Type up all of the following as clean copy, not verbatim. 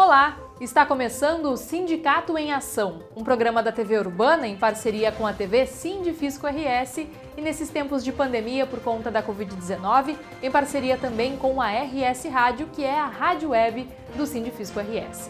Olá! Está começando o Sindicato em Ação, um programa da TV Urbana em parceria com a TV Sindifisco RS e nesses tempos de pandemia por conta da Covid-19, em parceria também com a RS Rádio, que é a rádio web do Sindifisco RS.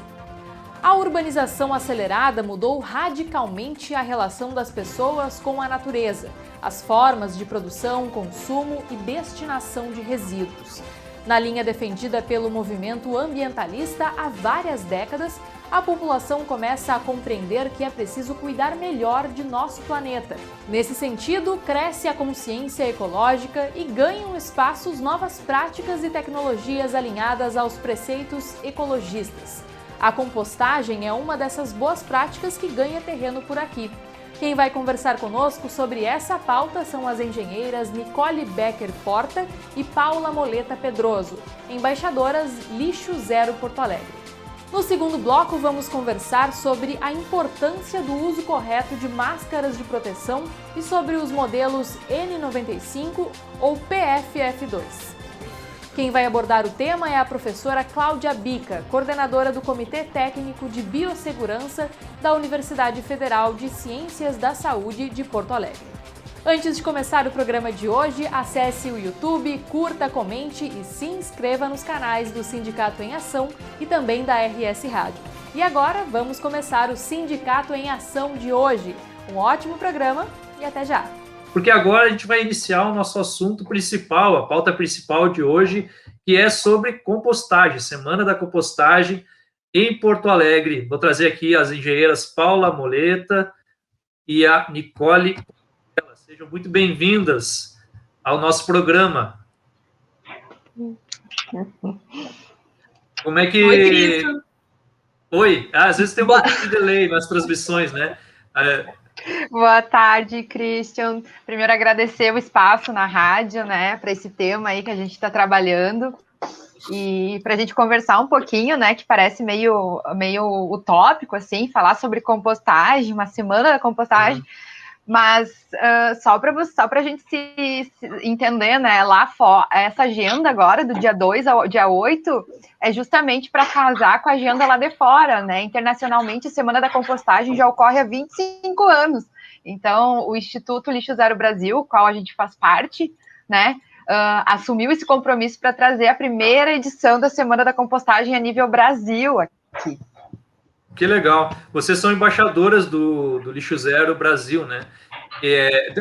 A urbanização acelerada mudou radicalmente a relação das pessoas com a natureza, as formas de produção, consumo e destinação de resíduos. Na linha defendida pelo movimento ambientalista há várias décadas, a população começa a compreender que é preciso cuidar melhor de nosso planeta. Nesse sentido, cresce a consciência ecológica e ganham espaços novas práticas e tecnologias alinhadas aos preceitos ecologistas. A compostagem é uma dessas boas práticas que ganha terreno por aqui. Quem vai conversar conosco sobre essa pauta são as engenheiras Nicole Becker Porta e Paula Moleta Pedroso, embaixadoras Lixo Zero Porto Alegre. No segundo bloco, vamos conversar sobre a importância do uso correto de máscaras de proteção e sobre os modelos N95 ou PFF2. Quem vai abordar o tema é a professora Cláudia Bica, coordenadora do Comitê Técnico de Biossegurança da Universidade Federal de Ciências da Saúde de Porto Alegre. Antes de começar o programa de hoje, acesse o YouTube, curta, comente e se inscreva nos canais do Sindicato em Ação e também da RS Rádio. E agora vamos começar o Sindicato em Ação de hoje. Um ótimo programa e até já! Porque agora a gente vai iniciar o nosso assunto principal, a pauta principal de hoje, que é sobre compostagem, Semana da Compostagem em Porto Alegre. Vou trazer aqui as engenheiras Paula Moleta e a Nicole. Sejam muito bem-vindas ao nosso programa. Como é que... Oi, Cristo. Oi, às vezes tem um pouquinho de delay nas transmissões, né? Boa tarde, Christian. Primeiro, agradecer o espaço na rádio, né, para esse tema aí que a gente está trabalhando e para a gente conversar um pouquinho, né, que parece meio utópico, assim, falar sobre compostagem, uma semana da compostagem, mas só para a gente se entender, né, lá fora, essa agenda agora, do dia 2 ao dia 8, é justamente para casar com a agenda lá de fora, né? Internacionalmente, a Semana da Compostagem já ocorre há 25 anos. Então, o Instituto Lixo Zero Brasil, qual a gente faz parte, né, assumiu esse compromisso para trazer a primeira edição da Semana da Compostagem a nível Brasil aqui. Que legal. Vocês são embaixadoras do Lixo Zero Brasil, né?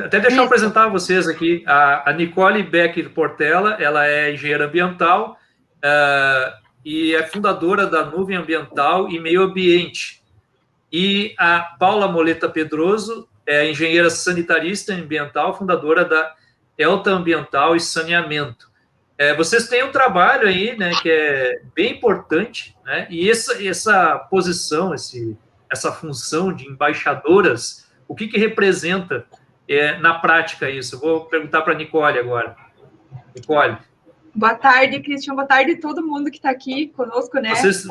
Até deixa eu apresentar vocês aqui. A Nicole Becker Portela, ela é engenheira ambiental e é fundadora da Nuvem Ambiental e Meio Ambiente. E a Paula Moleta Pedroso é engenheira sanitarista ambiental, fundadora da Elta Ambiental e Saneamento. Vocês têm um trabalho aí, né, que é bem importante, né, e essa posição, essa função de embaixadoras, o que representa na prática isso? Eu vou perguntar para a Nicole agora. Nicole. Boa tarde, Cristian. Boa tarde a todo mundo que está aqui conosco, né? Vocês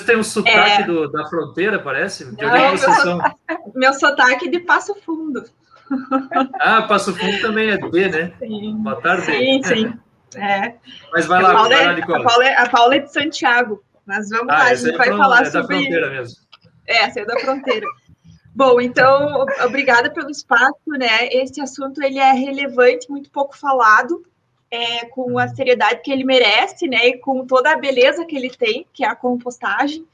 têm um sotaque da fronteira, parece? De onde vocês são? Meu sotaque é de Passo Fundo. Ah, Passo Fundo também é D, né? Sim. Boa tarde. Sim. Mas vai lá, Nicole. A Paula é de Santiago, mas vamos lá, a gente vai falar sobre... É da fronteira mesmo. Essa é da fronteira. Bom, então, obrigada pelo espaço, né? Esse assunto, ele é relevante, muito pouco falado, com a seriedade que ele merece, né? E com toda a beleza que ele tem, que é a compostagem.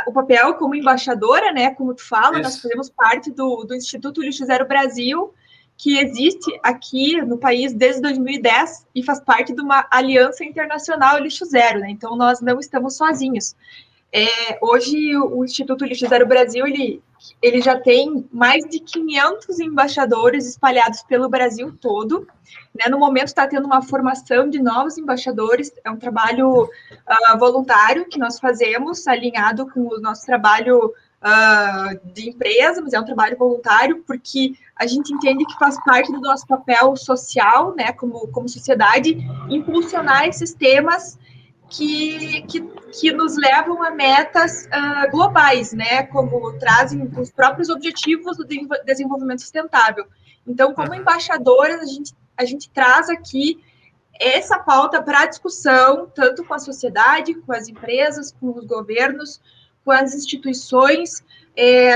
O papel como embaixadora, né? Como tu fala, nós fazemos parte do Instituto Lixo Zero Brasil, que existe aqui no país desde 2010 e faz parte de uma aliança internacional Lixo Zero, né? Então, nós não estamos sozinhos. Hoje, o Instituto Lixo Zero Brasil, ele já tem mais de 500 embaixadores espalhados pelo Brasil todo, né? No momento, está tendo uma formação de novos embaixadores, é um trabalho voluntário que nós fazemos, alinhado com o nosso trabalho de empresa, mas é um trabalho voluntário, porque a gente entende que faz parte do nosso papel social, né, como sociedade, impulsionar esses temas que nos levam a metas globais, né, como trazem os próprios objetivos do desenvolvimento sustentável. Então, como embaixadoras, a gente traz aqui essa pauta para discussão, tanto com a sociedade, com as empresas, com os governos, com as instituições,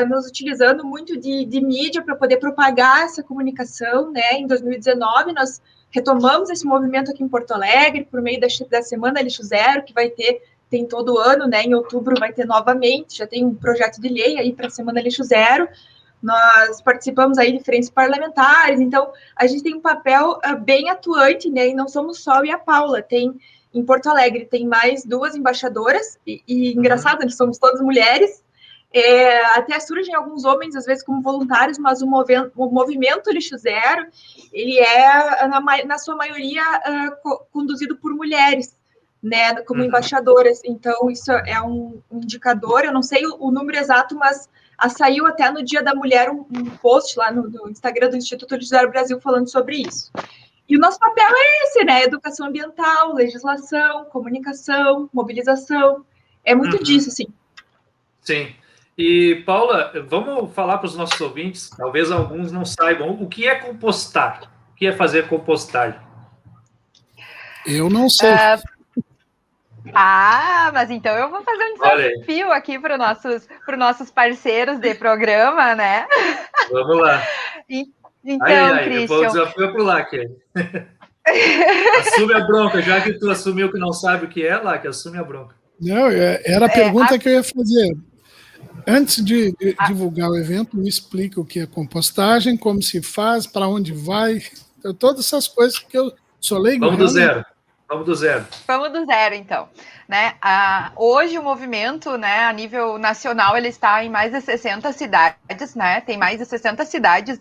nos utilizando muito de mídia para poder propagar essa comunicação, né? Em 2019, nós retomamos esse movimento aqui em Porto Alegre, por meio da Semana Lixo Zero, que tem todo ano, né? Em outubro vai ter novamente, já tem um projeto de lei aí para a Semana Lixo Zero. Nós participamos aí de frentes parlamentares, então a gente tem um papel bem atuante, né? E não somos só eu e a Paula, em Porto Alegre tem mais 2 embaixadoras, e engraçado, eles somos todas mulheres, até surgem alguns homens, às vezes, como voluntários, mas o movimento Lixo Zero, ele na sua maioria, conduzido por mulheres, né, como embaixadoras. Então, isso é um indicador, eu não sei o número exato, mas saiu até no Dia da Mulher um post lá no Instagram do Instituto Lixo Zero Brasil falando sobre isso. E o nosso papel é esse, né, educação ambiental, legislação, comunicação, mobilização, é muito disso, sim. Sim. E, Paula, vamos falar para os nossos ouvintes, talvez alguns não saibam, o que é compostar? O que é fazer compostagem? Eu não sei. Mas então eu vou fazer um desafio aqui para os nossos parceiros de programa, né? Vamos lá. Então, Christian... O desafio é pular, Kelly. Assume a bronca, já que tu assumiu que não sabe o que é, lá, que assume a bronca. Não, era a pergunta que eu ia fazer. Antes de divulgar o evento, me explica o que é compostagem, como se faz, para onde vai, todas essas coisas que eu sou leigo. Vamos do zero, então. Né? Hoje o movimento, né, a nível nacional, ele está em mais de 60 cidades, né? Tem mais de 60 cidades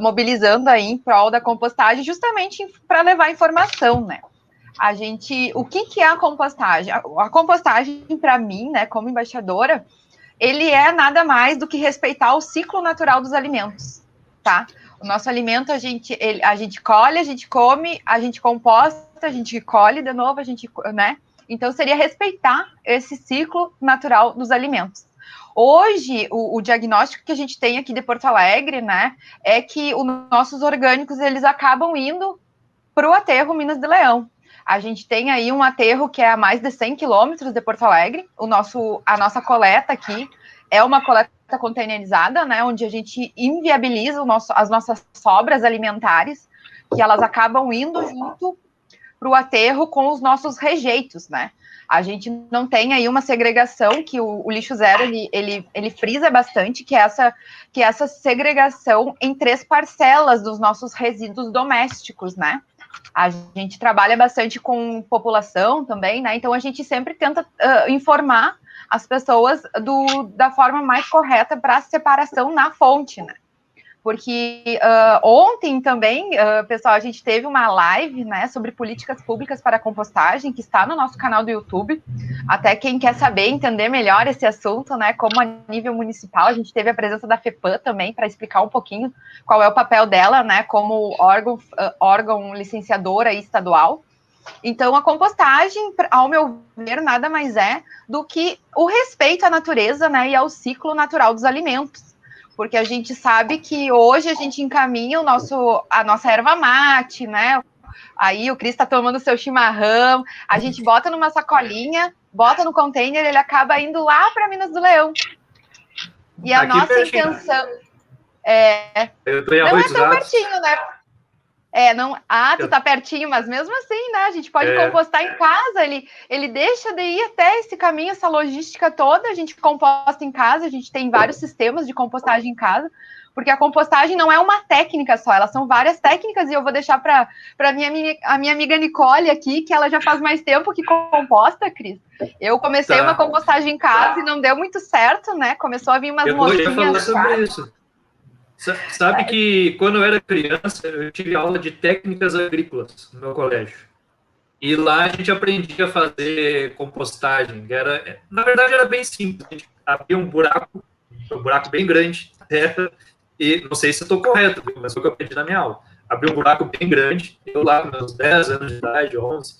mobilizando aí em prol da compostagem, justamente para levar informação, né? O que é a compostagem? A compostagem, para mim, né, como embaixadora, ele é nada mais do que respeitar o ciclo natural dos alimentos, tá? O nosso alimento, a gente colhe, a gente come, a gente composta, a gente colhe de novo, né? Então, seria respeitar esse ciclo natural dos alimentos. Hoje, o diagnóstico que a gente tem aqui de Porto Alegre, né, é que os nossos orgânicos, eles acabam indo para o aterro Minas de Leão. A gente tem aí um aterro que é a mais de 100 quilômetros de Porto Alegre. A nossa coleta aqui é uma coleta containerizada, né, onde a gente inviabiliza as nossas sobras alimentares, que elas acabam indo junto para o aterro com os nossos rejeitos, né? A gente não tem aí uma segregação que o Lixo Zero, ele frisa bastante, que é essa segregação em 3 parcelas dos nossos resíduos domésticos, né? A gente trabalha bastante com população também, né? Então, a gente sempre tenta informar as pessoas da forma mais correta para a separação na fonte, né? Porque ontem também, pessoal, a gente teve uma live, né, sobre políticas públicas para a compostagem, que está no nosso canal do YouTube. Até quem quer saber, entender melhor esse assunto, né, como a nível municipal, a gente teve a presença da FEPAM também, para explicar um pouquinho qual é o papel dela, né, como órgão licenciadora estadual. Então, a compostagem, ao meu ver, nada mais é do que o respeito à natureza, né, e ao ciclo natural dos alimentos. Porque a gente sabe que hoje a gente encaminha a nossa erva mate, né? Aí o Cris está tomando o seu chimarrão, a gente bota numa sacolinha, bota no container, ele acaba indo lá para Minas do Leão. E a nossa intenção Eu tô em não é tão Ratos. pertinho, né? Tu tá pertinho, mas mesmo assim, né? A gente pode compostar em casa, ele deixa de ir até esse caminho, essa logística toda, a gente composta em casa, a gente tem vários sistemas de compostagem em casa, porque a compostagem não é uma técnica só, elas são várias técnicas, e eu vou deixar para a minha amiga Nicole aqui, que ela já faz mais tempo que composta, Cris. Eu comecei uma compostagem em casa e não deu muito certo, né? Começou a vir umas mosquinhas. Eu vou falar sobre isso. Sabe que quando eu era criança, eu tive aula de técnicas agrícolas no meu colégio. E lá a gente aprendia a fazer compostagem. Na verdade, era bem simples. A gente abria um buraco bem grande na terra, e não sei se eu estou correto, mas foi o que eu aprendi na minha aula. Abri um buraco bem grande, eu lá com meus 10 anos de idade, 11,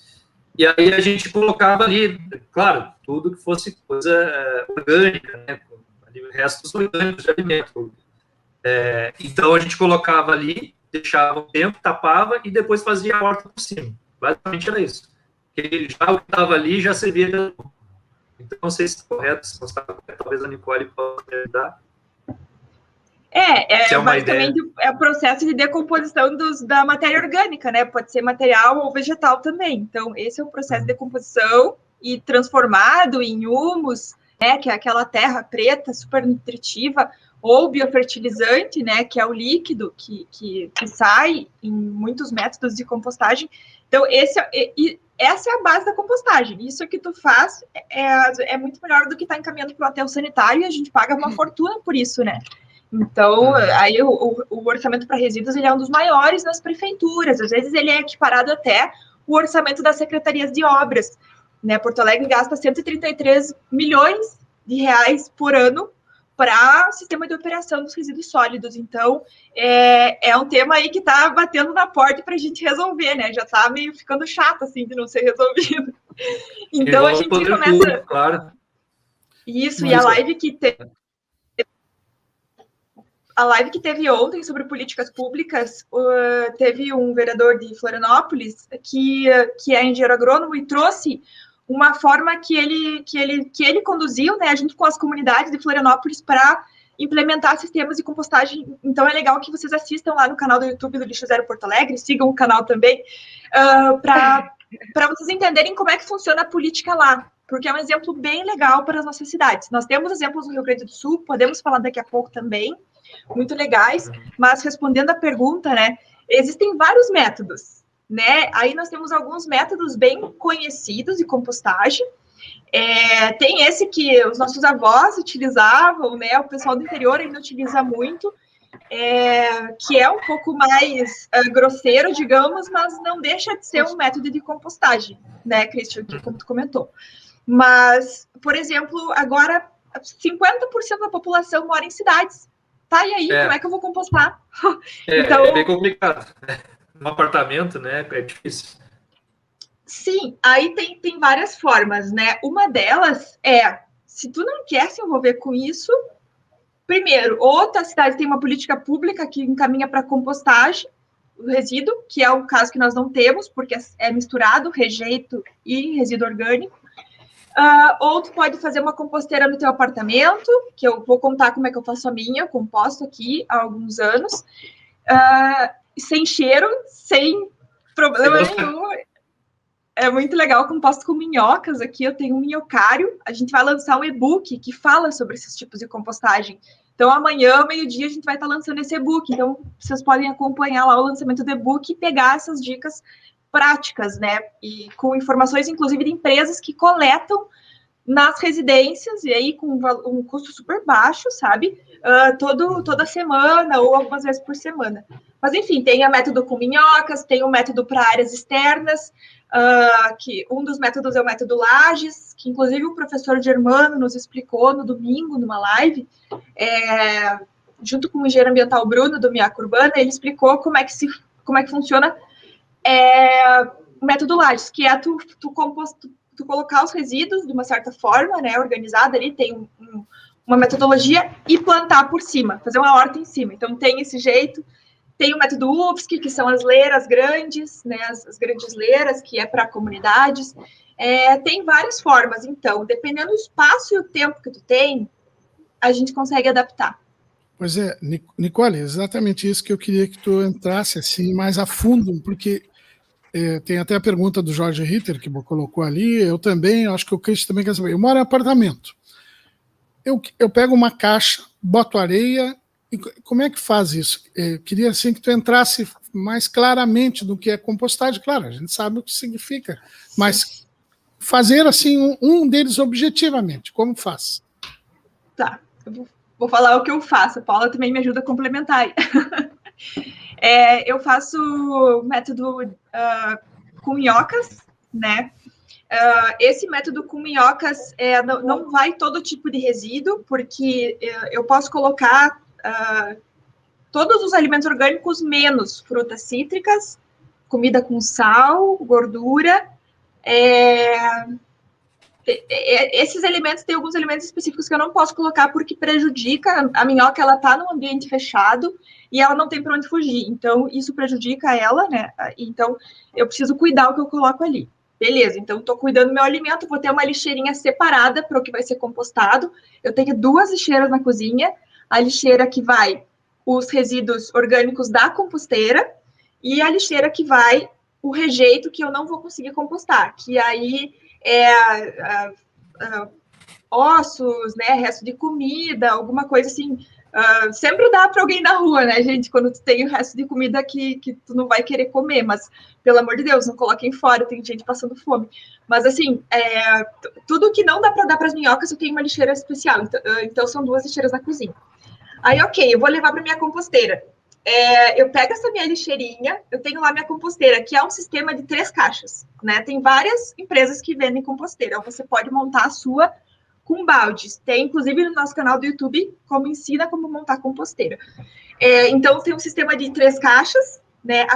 e aí a gente colocava ali, claro, tudo que fosse coisa orgânica, né? Restos orgânicos de alimento. Então a gente colocava ali, deixava um tempo, tapava e depois fazia a horta por cima. Basicamente era isso. Porque já o que estava ali já servia de adubo. Então, não sei se está correto, se não está correto, talvez a Nicole possa me ajudar. Basicamente é o processo de decomposição da matéria orgânica, né? Pode ser material ou vegetal também. Então, esse é o processo de decomposição e transformado em humus, né? Que é aquela terra preta, super nutritiva, ou biofertilizante, né? Que é o líquido que sai em muitos métodos de compostagem. Então, essa é a base da compostagem. Isso que tu faz é muito melhor do que estar encaminhando para o aterro sanitário e a gente paga uma fortuna por isso, né? Então, aí o orçamento para resíduos ele é um dos maiores nas prefeituras. Às vezes ele é equiparado até o orçamento das secretarias de obras. Né? Porto Alegre gasta 133 milhões de reais por ano para o sistema de operação dos resíduos sólidos. Então, é um tema aí que está batendo na porta para a gente resolver, né? Já está meio ficando chato, assim, de não ser resolvido. Então, a gente começa... Claro. Isso, e a live que teve ontem sobre políticas públicas, teve um vereador de Florianópolis que é engenheiro agrônomo e trouxe uma forma que ele conduziu, né, junto com as comunidades de Florianópolis para implementar sistemas de compostagem. Então é legal que vocês assistam lá no canal do YouTube do Lixo Zero Porto Alegre, sigam o canal também, para vocês entenderem como é que funciona a política lá, porque é um exemplo bem legal para as nossas cidades. Nós temos exemplos no Rio Grande do Sul, podemos falar daqui a pouco também, muito legais, mas respondendo a pergunta, né, existem vários métodos, né, aí nós temos alguns métodos bem conhecidos de compostagem, tem esse que os nossos avós utilizavam, né, o pessoal do interior ainda utiliza muito, que é um pouco mais grosseiro, digamos, mas não deixa de ser um método de compostagem, né, Christian, que como tu comentou. Mas, por exemplo, agora 50% da população mora em cidades. Tá, e aí, como é que eu vou compostar? Então, é bem complicado. Um apartamento, né, é difícil. Sim, aí tem várias formas, né? Uma delas é, se tu não quer se envolver com isso, primeiro, ou a cidade tem uma política pública que encaminha para compostagem, o resíduo, que é o caso que nós não temos, porque é misturado rejeito e resíduo orgânico. Ou tu pode fazer uma composteira no teu apartamento, que eu vou contar como é que eu faço a minha, eu composto aqui há alguns anos, sem cheiro, sem problema nenhum. É muito legal, eu composto com minhocas aqui, eu tenho um minhocário, a gente vai lançar um e-book que fala sobre esses tipos de compostagem. Então, amanhã, meio-dia, a gente vai estar lançando esse e-book, então vocês podem acompanhar lá o lançamento do e-book e pegar essas dicas práticas, né, e com informações, inclusive, de empresas que coletam nas residências, e aí com um custo super baixo, sabe, toda semana ou algumas vezes por semana. Mas, enfim, tem o método com minhocas, tem o método para áreas externas, que um dos métodos é o método Lages, que inclusive o professor Germano nos explicou no domingo, numa live, junto com o engenheiro ambiental Bruno, do Miaca Urbana, ele explicou como é que funciona o método Lages, que é tu colocar os resíduos de uma certa forma, né, organizada ali, tem uma metodologia, e plantar por cima, fazer uma horta em cima. Então, tem esse jeito. Tem o método UFSC, que são as leiras grandes, né, as grandes leiras, que é para comunidades. Tem várias formas, então, dependendo do espaço e o tempo que tu tem, a gente consegue adaptar. Pois é, Nicole, exatamente isso que eu queria que tu entrasse assim mais a fundo, porque tem até a pergunta do Jorge Ritter, que colocou ali, eu também, acho que o Cristo também quer saber. Eu moro em apartamento. Eu pego uma caixa, boto areia, e como é que faz isso? Queria assim que tu entrasse mais claramente do que é compostagem. Claro, a gente sabe o que significa, mas fazer assim um deles objetivamente, como faz? Tá, eu vou falar o que eu faço. A Paula também me ajuda a complementar. Eu faço o método com minhocas, né? Esse método com minhocas não vai todo tipo de resíduo, porque eu posso colocar todos os alimentos orgânicos menos frutas cítricas, comida com sal, gordura, esses elementos, tem alguns elementos específicos que eu não posso colocar porque prejudica a minhoca, ela está num ambiente fechado e ela não tem para onde fugir. Então, isso prejudica ela, né? Então, eu preciso cuidar o que eu coloco ali. Beleza, então estou cuidando do meu alimento, vou ter uma lixeirinha separada para o que vai ser compostado. Eu tenho 2 lixeiras na cozinha, a lixeira que vai os resíduos orgânicos da composteira e a lixeira que vai o rejeito que eu não vou conseguir compostar, que aí ossos, né, resto de comida, alguma coisa assim. Sempre dá para alguém na rua, né, gente? Quando tu tem o resto de comida que tu não vai querer comer, mas, pelo amor de Deus, não coloquem fora, tem gente passando fome. Mas, assim, tudo que não dá para dar para as minhocas, eu tenho uma lixeira especial. Então, são 2 lixeiras na cozinha. Aí, ok, eu vou levar para minha composteira. Eu pego essa minha lixeirinha, eu tenho lá minha composteira, que é um sistema de 3 caixas, né? Tem várias empresas que vendem composteira. Você pode montar a sua com baldes. Tem, inclusive, no nosso canal do YouTube, como ensina como montar composteira. Então, tem um sistema de 3 caixas, né?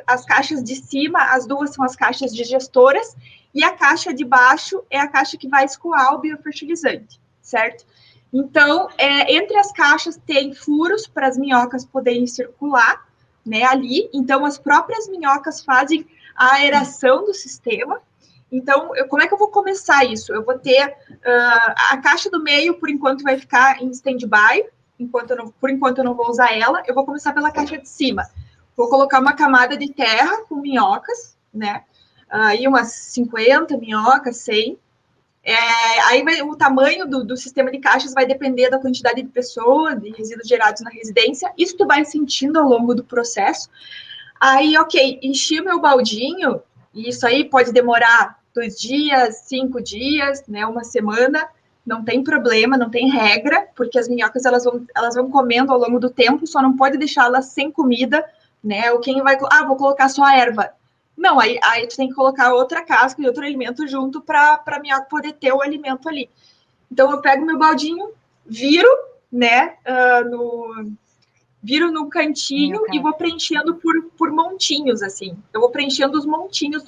As caixas de cima, as 2 são as caixas digestoras, e a caixa de baixo é a caixa que vai escoar o biofertilizante, certo? Então, entre as caixas tem furos para as minhocas poderem circular, né, ali. Então, as próprias minhocas fazem a aeração do sistema. Então, como é que eu vou começar isso? Eu vou ter a caixa do meio, por enquanto, vai ficar em stand-by, por enquanto eu não vou usar ela. Eu vou começar pela caixa de cima. Vou colocar uma camada de terra com minhocas, né? Aí umas 50 minhocas, 100. Aí o tamanho do sistema de caixas vai depender da quantidade de pessoas, de resíduos gerados na residência. Isso tu vai sentindo ao longo do processo. Aí, ok, enchi o meu baldinho, e isso aí pode demorar 2 dias, 5 dias, né, uma semana, não tem problema, não tem regra, porque as minhocas elas vão comendo ao longo do tempo, só não pode deixá-las sem comida, né? Ou quem vai, vou colocar só a erva. Não, aí tu tem que colocar outra casca e outro alimento junto para a minhoca poder ter o alimento ali. Então, eu pego meu baldinho, viro, né, viro no cantinho e vou preenchendo por montinhos, assim. Eu vou preenchendo os montinhos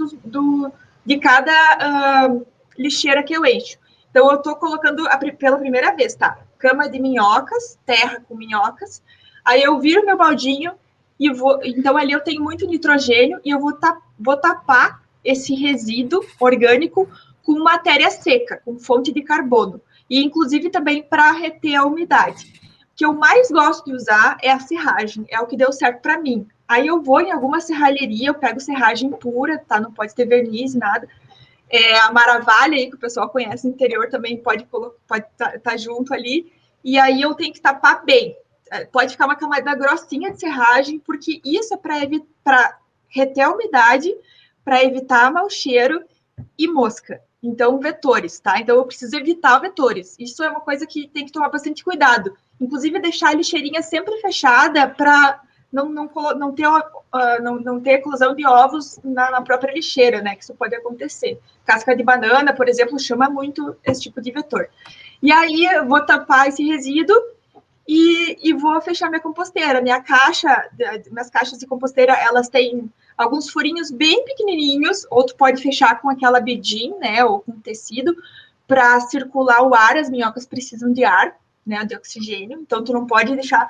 de cada lixeira que eu encho. Então, eu estou colocando pela primeira vez, tá? Cama de minhocas, terra com minhocas. Aí eu viro meu baldinho e vou... Então, ali eu tenho muito nitrogênio e eu vou tapar esse resíduo orgânico com matéria seca, com fonte de carbono. E, inclusive, também para reter a umidade. O que eu mais gosto de usar é a serragem, é o que deu certo para mim. Aí eu vou em alguma serralheria, eu pego serragem pura, tá? Não pode ter verniz, nada. A Maravalha, aí, que o pessoal conhece no interior, também pode tá junto ali. E aí eu tenho que tapar bem. Pode ficar uma camada grossinha de serragem, porque isso é para reter a umidade, para evitar mau cheiro e mosca. Então, vetores, tá? Então, eu preciso evitar vetores. Isso é uma coisa que tem que tomar bastante cuidado. Inclusive, deixar a lixeirinha sempre fechada para não ter eclosão de ovos na própria lixeira, né? Que isso pode acontecer. Casca de banana, por exemplo, chama muito esse tipo de vetor. E aí, eu vou tapar esse resíduo e vou fechar minha composteira. Minhas caixas de composteira, elas têm alguns furinhos bem pequenininhos, ou tu pode fechar com aquela bedim, né, ou com tecido, para circular o ar. As minhocas precisam de ar, né, de oxigênio, então tu não pode deixar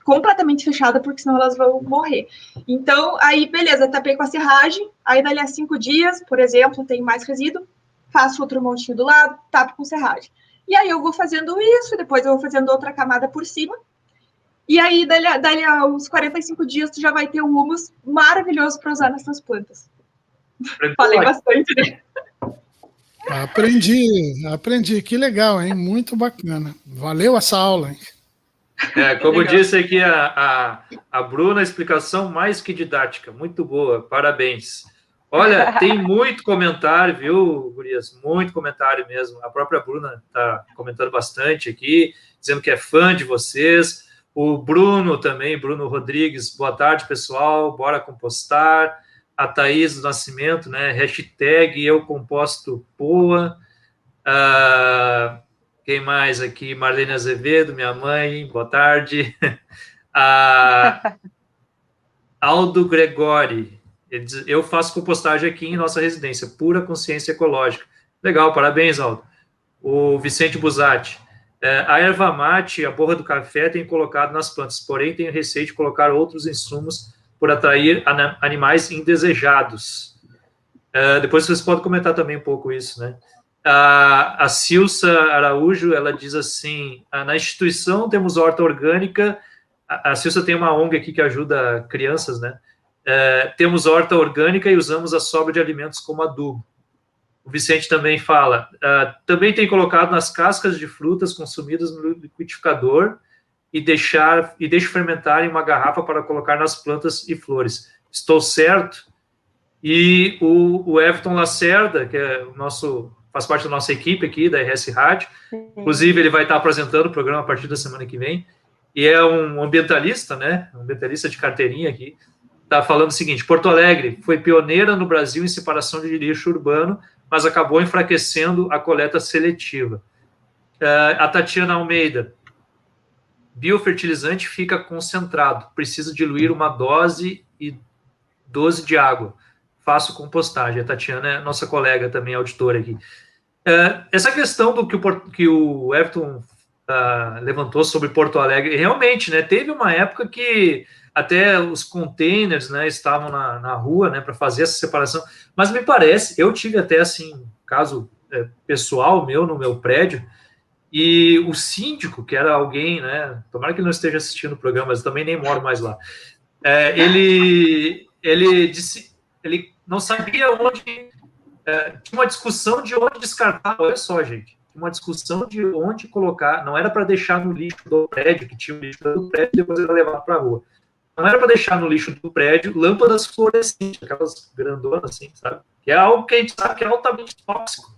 completamente fechada, porque senão elas vão morrer. Então, aí, beleza, tapei com a serragem, aí dali a 5 dias, por exemplo, tem mais resíduo, faço outro montinho do lado, tapo com serragem. E aí eu vou fazendo isso, depois eu vou fazendo outra camada por cima, e aí dali a uns 45 dias tu já vai ter um humus maravilhoso para usar nessas plantas. Falei bastante, né? Aprendi, que legal, hein? Muito bacana. Valeu essa aula, hein? Como disse aqui a Bruna, explicação mais que didática, muito boa, parabéns. Olha, tem muito comentário, viu, gurias? Muito comentário mesmo. A própria Bruna está comentando bastante aqui, dizendo que é fã de vocês. O Bruno também, Bruno Rodrigues, boa tarde, pessoal, bora compostar. A Thaís do Nascimento, né? Hashtag eu composto Poa. Quem mais aqui? Marlene Azevedo, minha mãe, boa tarde. Aldo Gregori, ele diz, eu faço compostagem aqui em nossa residência, pura consciência ecológica. Legal, parabéns, Aldo. O Vicente Busatti. A erva mate, a borra do café, tem colocado nas plantas, porém tenho receio de colocar outros insumos por atrair animais indesejados. Depois vocês podem comentar também um pouco isso, né? A Cilsa Araújo, ela diz assim, na instituição temos horta orgânica, a Cilsa tem uma ONG aqui que ajuda crianças, né? Temos horta orgânica e usamos a sobra de alimentos como adubo. O Vicente também fala, também tem colocado nas cascas de frutas consumidas no liquidificador e deixo fermentar em uma garrafa para colocar nas plantas e flores. Estou certo? E o Everton Lacerda, que faz parte da nossa equipe aqui, da RS Rádio, inclusive ele vai estar apresentando o programa a partir da semana que vem, e é um ambientalista, né? Um ambientalista de carteirinha aqui, está falando o seguinte: Porto Alegre foi pioneira no Brasil em separação de lixo urbano, mas acabou enfraquecendo a coleta seletiva. A Tatiana Almeida, biofertilizante fica concentrado, precisa diluir uma dose e 12 de água. Faço compostagem. A Tatiana é nossa colega também, auditora aqui. Essa questão do que o Everton levantou sobre Porto Alegre, realmente, né, teve uma época que até os containers, né, estavam na rua, né, para fazer essa separação, mas me parece, eu tive até, assim, caso pessoal meu, no meu prédio, e o síndico, que era alguém, né, tomara que ele não esteja assistindo o programa, mas eu também nem moro mais lá, ele disse, ele não sabia onde, tinha uma discussão de onde descartar, olha só, gente, uma discussão de onde colocar, não era para deixar no lixo do prédio, que tinha o lixo do prédio, e depois ele ia levar para a rua. Não era para deixar no lixo do prédio lâmpadas fluorescentes, aquelas grandonas assim, sabe? Que é algo que a gente sabe que é altamente tóxico.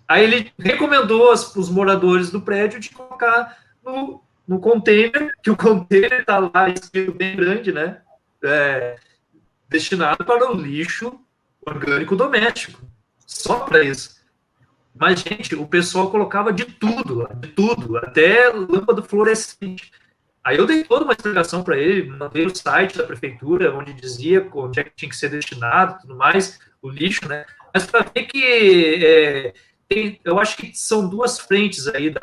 Aí ele recomendou os moradores do prédio de colocar no container, que o container está lá escrito bem grande, né? Destinado para o lixo orgânico doméstico. Só para isso. Mas, gente, o pessoal colocava de tudo, até lâmpada fluorescente. Aí eu dei toda uma explicação para ele, mandei o site da prefeitura, onde dizia onde é que tinha que ser destinado e tudo mais, o lixo, né? Mas para ver que eu acho que são duas frentes aí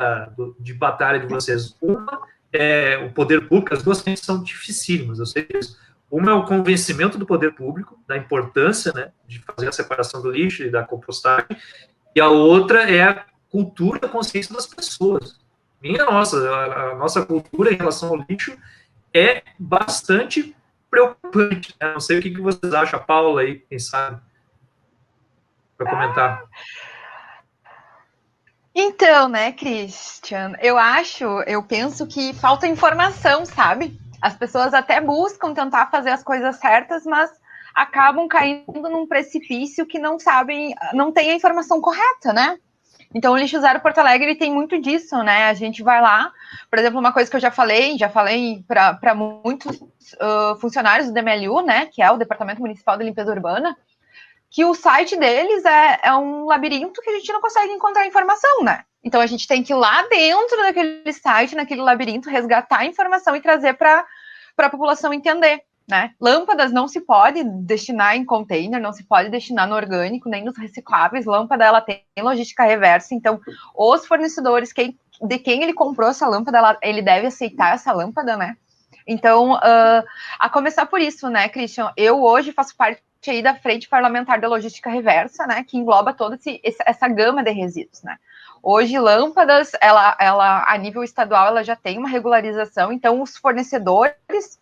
de batalha de vocês. Uma é o poder público, as duas frentes são dificílimas, eu sei disso. Uma é o convencimento do poder público, da importância, né, de fazer a separação do lixo e da compostagem, e a outra é a cultura da consciência das pessoas. A nossa cultura em relação ao lixo é bastante preocupante, né? Não sei o que vocês acham, a Paula aí, quem sabe, para comentar. Então, né, Christian, eu penso que falta informação, sabe? As pessoas até buscam tentar fazer as coisas certas, mas acabam caindo num precipício que não sabem, não tem a informação correta, né? Então, o Lixo Zero Porto Alegre, ele tem muito disso, né? A gente vai lá, por exemplo, uma coisa que eu já falei para muitos funcionários do DMLU, né? Que é o Departamento Municipal de Limpeza Urbana, que o site deles é um labirinto que a gente não consegue encontrar informação, né? Então, a gente tem que ir lá dentro daquele site, naquele labirinto, resgatar a informação e trazer para a população entender, né? Lâmpadas não se pode destinar em container, não se pode destinar no orgânico, nem nos recicláveis. Lâmpada, ela tem logística reversa, então os fornecedores, de quem ele comprou essa lâmpada, ele deve aceitar essa lâmpada, né? Então, a começar por isso, né, Christian? Eu hoje faço parte aí da Frente Parlamentar da Logística Reversa, né, que engloba toda essa gama de resíduos, né? Hoje, lâmpadas, ela a nível estadual, ela já tem uma regularização, então os fornecedores,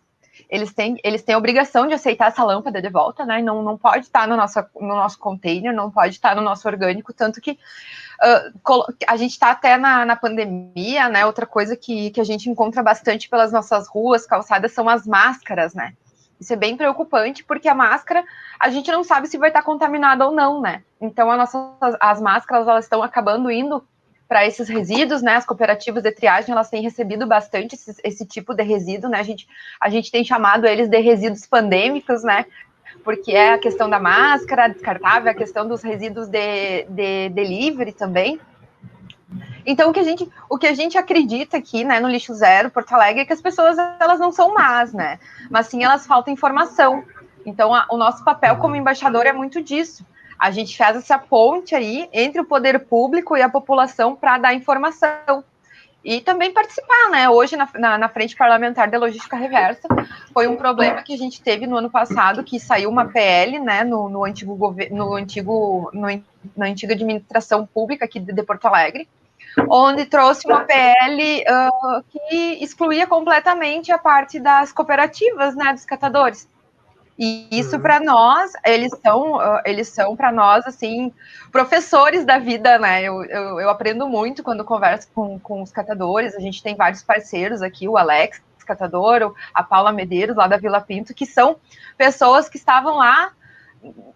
eles têm a obrigação de aceitar essa lâmpada de volta, né? Não pode estar no nosso container, não pode estar no nosso orgânico, tanto que a gente está até na pandemia, né? Outra coisa que a gente encontra bastante pelas nossas ruas, calçadas, são as máscaras, né? Isso é bem preocupante, porque a máscara, a gente não sabe se vai estar contaminada ou não, né? Então, as máscaras, elas estão acabando indo para esses resíduos, né? As cooperativas de triagem, elas têm recebido bastante esse tipo de resíduo, né? A gente tem chamado eles de resíduos pandêmicos, né? Porque é a questão da máscara descartável, a questão dos resíduos de delivery também. Então, o que a gente acredita aqui, né, no Lixo Zero Porto Alegre, é que as pessoas, elas não são más, né? Mas sim, elas faltam informação. Então, o nosso papel como embaixador é muito disso. A gente faz essa ponte aí entre o poder público e a população para dar informação. E também participar, né? Hoje, na Frente Parlamentar de Logística Reversa, foi um problema que a gente teve no ano passado, que saiu uma PL, né, na antiga administração pública aqui de Porto Alegre, onde trouxe uma PL que excluía completamente a parte das cooperativas, né, dos catadores. E isso para nós, eles são para nós, assim, professores da vida, né? Eu aprendo muito quando converso com os catadores. A gente tem vários parceiros aqui, o Alex, catador, a Paula Medeiros, lá da Vila Pinto, que são pessoas que estavam lá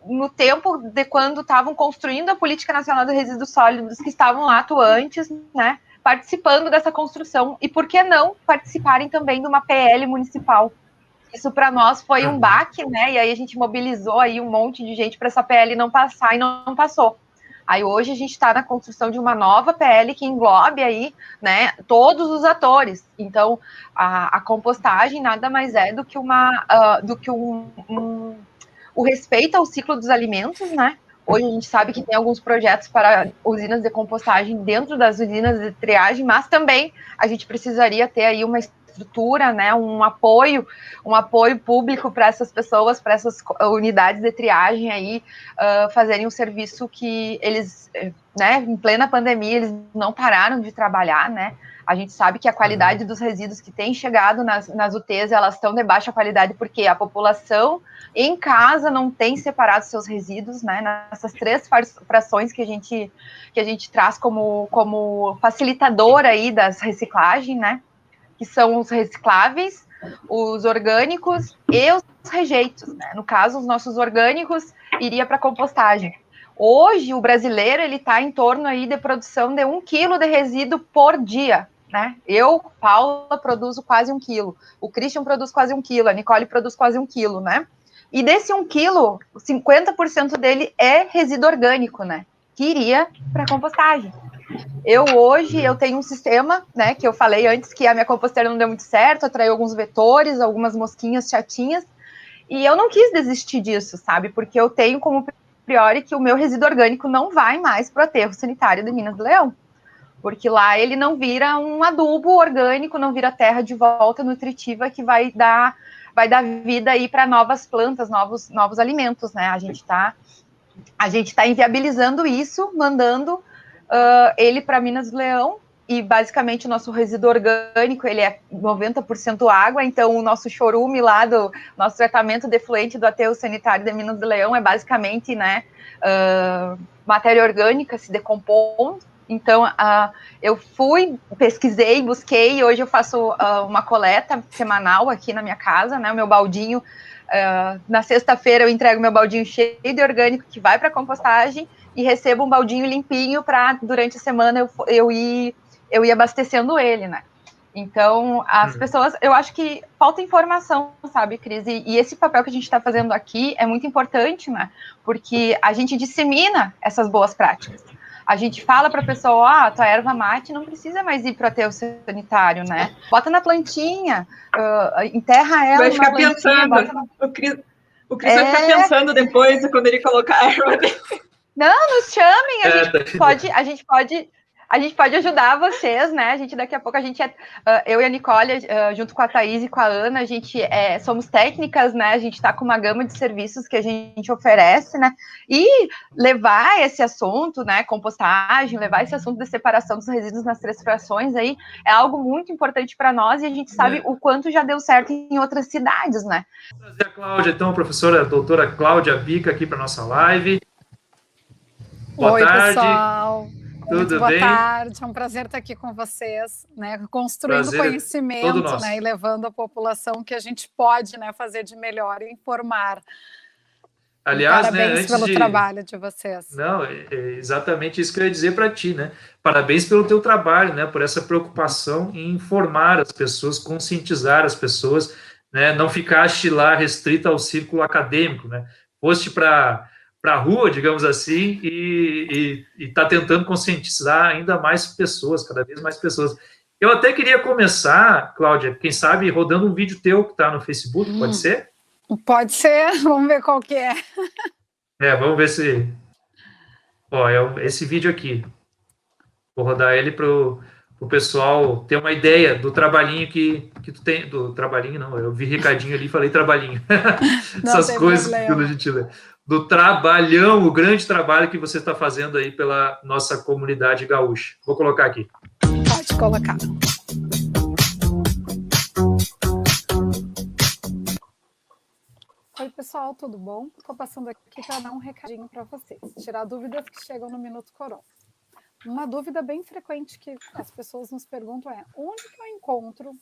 no tempo de quando estavam construindo a Política Nacional de Resíduos Sólidos, que estavam lá atuantes, né? Participando dessa construção. E por que não participarem também de uma PL municipal? Isso para nós foi um baque, né? E aí a gente mobilizou aí um monte de gente para essa PL não passar e não passou. Aí hoje a gente está na construção de uma nova PL que englobe aí, né, todos os atores. Então a compostagem nada mais é do que o respeito ao ciclo dos alimentos, né? Hoje a gente sabe que tem alguns projetos para usinas de compostagem dentro das usinas de triagem, mas também a gente precisaria ter aí uma estrutura, né, um apoio público para essas pessoas, para essas unidades de triagem aí fazerem um serviço que eles, né, em plena pandemia, eles não pararam de trabalhar, né? A gente sabe que a qualidade dos resíduos que têm chegado nas UTs, elas estão de baixa qualidade porque a população em casa não tem separado seus resíduos, né? Nessas 3 frações que a gente traz como facilitador aí das reciclagens, né? Que são os recicláveis, os orgânicos e os rejeitos, né? No caso, os nossos orgânicos iria para compostagem. Hoje, o brasileiro, ele está em torno aí de produção de 1 quilo de resíduo por dia, né? Eu, Paula, produzo quase 1 quilo, o Christian produz quase 1 quilo, a Nicole produz quase 1 quilo, né? E desse 1 quilo, 50% dele é resíduo orgânico, né? Que iria para compostagem. Hoje eu tenho um sistema, né, que eu falei antes que a minha composteira não deu muito certo, atraiu alguns vetores, algumas mosquinhas chatinhas, e eu não quis desistir disso, sabe, porque eu tenho como priori que o meu resíduo orgânico não vai mais para o aterro sanitário de Minas do Leão, porque lá ele não vira um adubo orgânico, não vira terra de volta nutritiva que vai dar vida aí para novas plantas, novos alimentos, né, a gente tá inviabilizando isso, mandando ele para Minas do Leão, e basicamente o nosso resíduo orgânico, ele é 90% água, então o nosso chorume lá do nosso tratamento de efluente do aterro sanitário de Minas do Leão é basicamente, né, matéria orgânica se decompondo. Então eu pesquisei, busquei, e hoje eu faço uma coleta semanal aqui na minha casa, né, o meu baldinho, na sexta-feira eu entrego meu baldinho cheio de orgânico que vai para compostagem, e recebo um baldinho limpinho para, durante a semana, eu ir abastecendo ele, né? Então, as pessoas, eu acho que falta informação, sabe, Cris? E esse papel que a gente está fazendo aqui é muito importante, né? Porque a gente dissemina essas boas práticas. A gente fala para a pessoa, tua erva mate não precisa mais ir para o aterro sanitário, né? Bota na plantinha, enterra ela. Vai ficar pensando. O Cris vai ficar pensando depois, quando ele colocar a erva dele. Não, nos chamem, a gente pode ajudar vocês, né? Daqui a pouco eu e a Nicole, junto com a Thaís e com a Ana, somos técnicas, né? A gente está com uma gama de serviços que a gente oferece, né? E levar esse assunto, né? Compostagem, levar esse assunto de separação dos resíduos nas 3 frações aí é algo muito importante para nós, e a gente sabe o quanto já deu certo em outras cidades, né? Vou trazer a Cláudia, então, a professora, a doutora Cláudia Bica aqui para nossa live. Oi, pessoal. Tudo boa bem? tarde, é um prazer estar aqui com vocês, né, construindo conhecimento, né, e levando à população o que a gente pode, né, fazer de melhor e informar. Aliás, parabéns, né, pelo trabalho de vocês. Não, é exatamente isso que eu ia dizer para ti, né? Parabéns pelo teu trabalho, né, por essa preocupação em informar as pessoas, conscientizar as pessoas, né, não ficaste lá restrita ao círculo acadêmico, né? Foste para a rua, digamos assim, e está tentando conscientizar ainda mais pessoas, cada vez mais pessoas. Eu até queria começar, Cláudia, quem sabe, rodando um vídeo teu que está no Facebook, pode ser? Pode ser, vamos ver qual que é. Vamos ver se Ó, esse vídeo aqui. Vou rodar ele para o pessoal ter uma ideia do trabalhinho que tu tem. Do trabalhinho, não, eu vi recadinho ali e falei trabalhinho. Essas coisas que a gente lê. Do trabalhão, o grande trabalho que você está fazendo aí pela nossa comunidade gaúcha. Vou colocar aqui. Pode colocar. Oi, pessoal, tudo bom? Estou passando aqui para dar um recadinho para vocês, tirar dúvidas que chegam no Minuto Corona. Uma dúvida bem frequente que as pessoas nos perguntam é: onde que eu encontro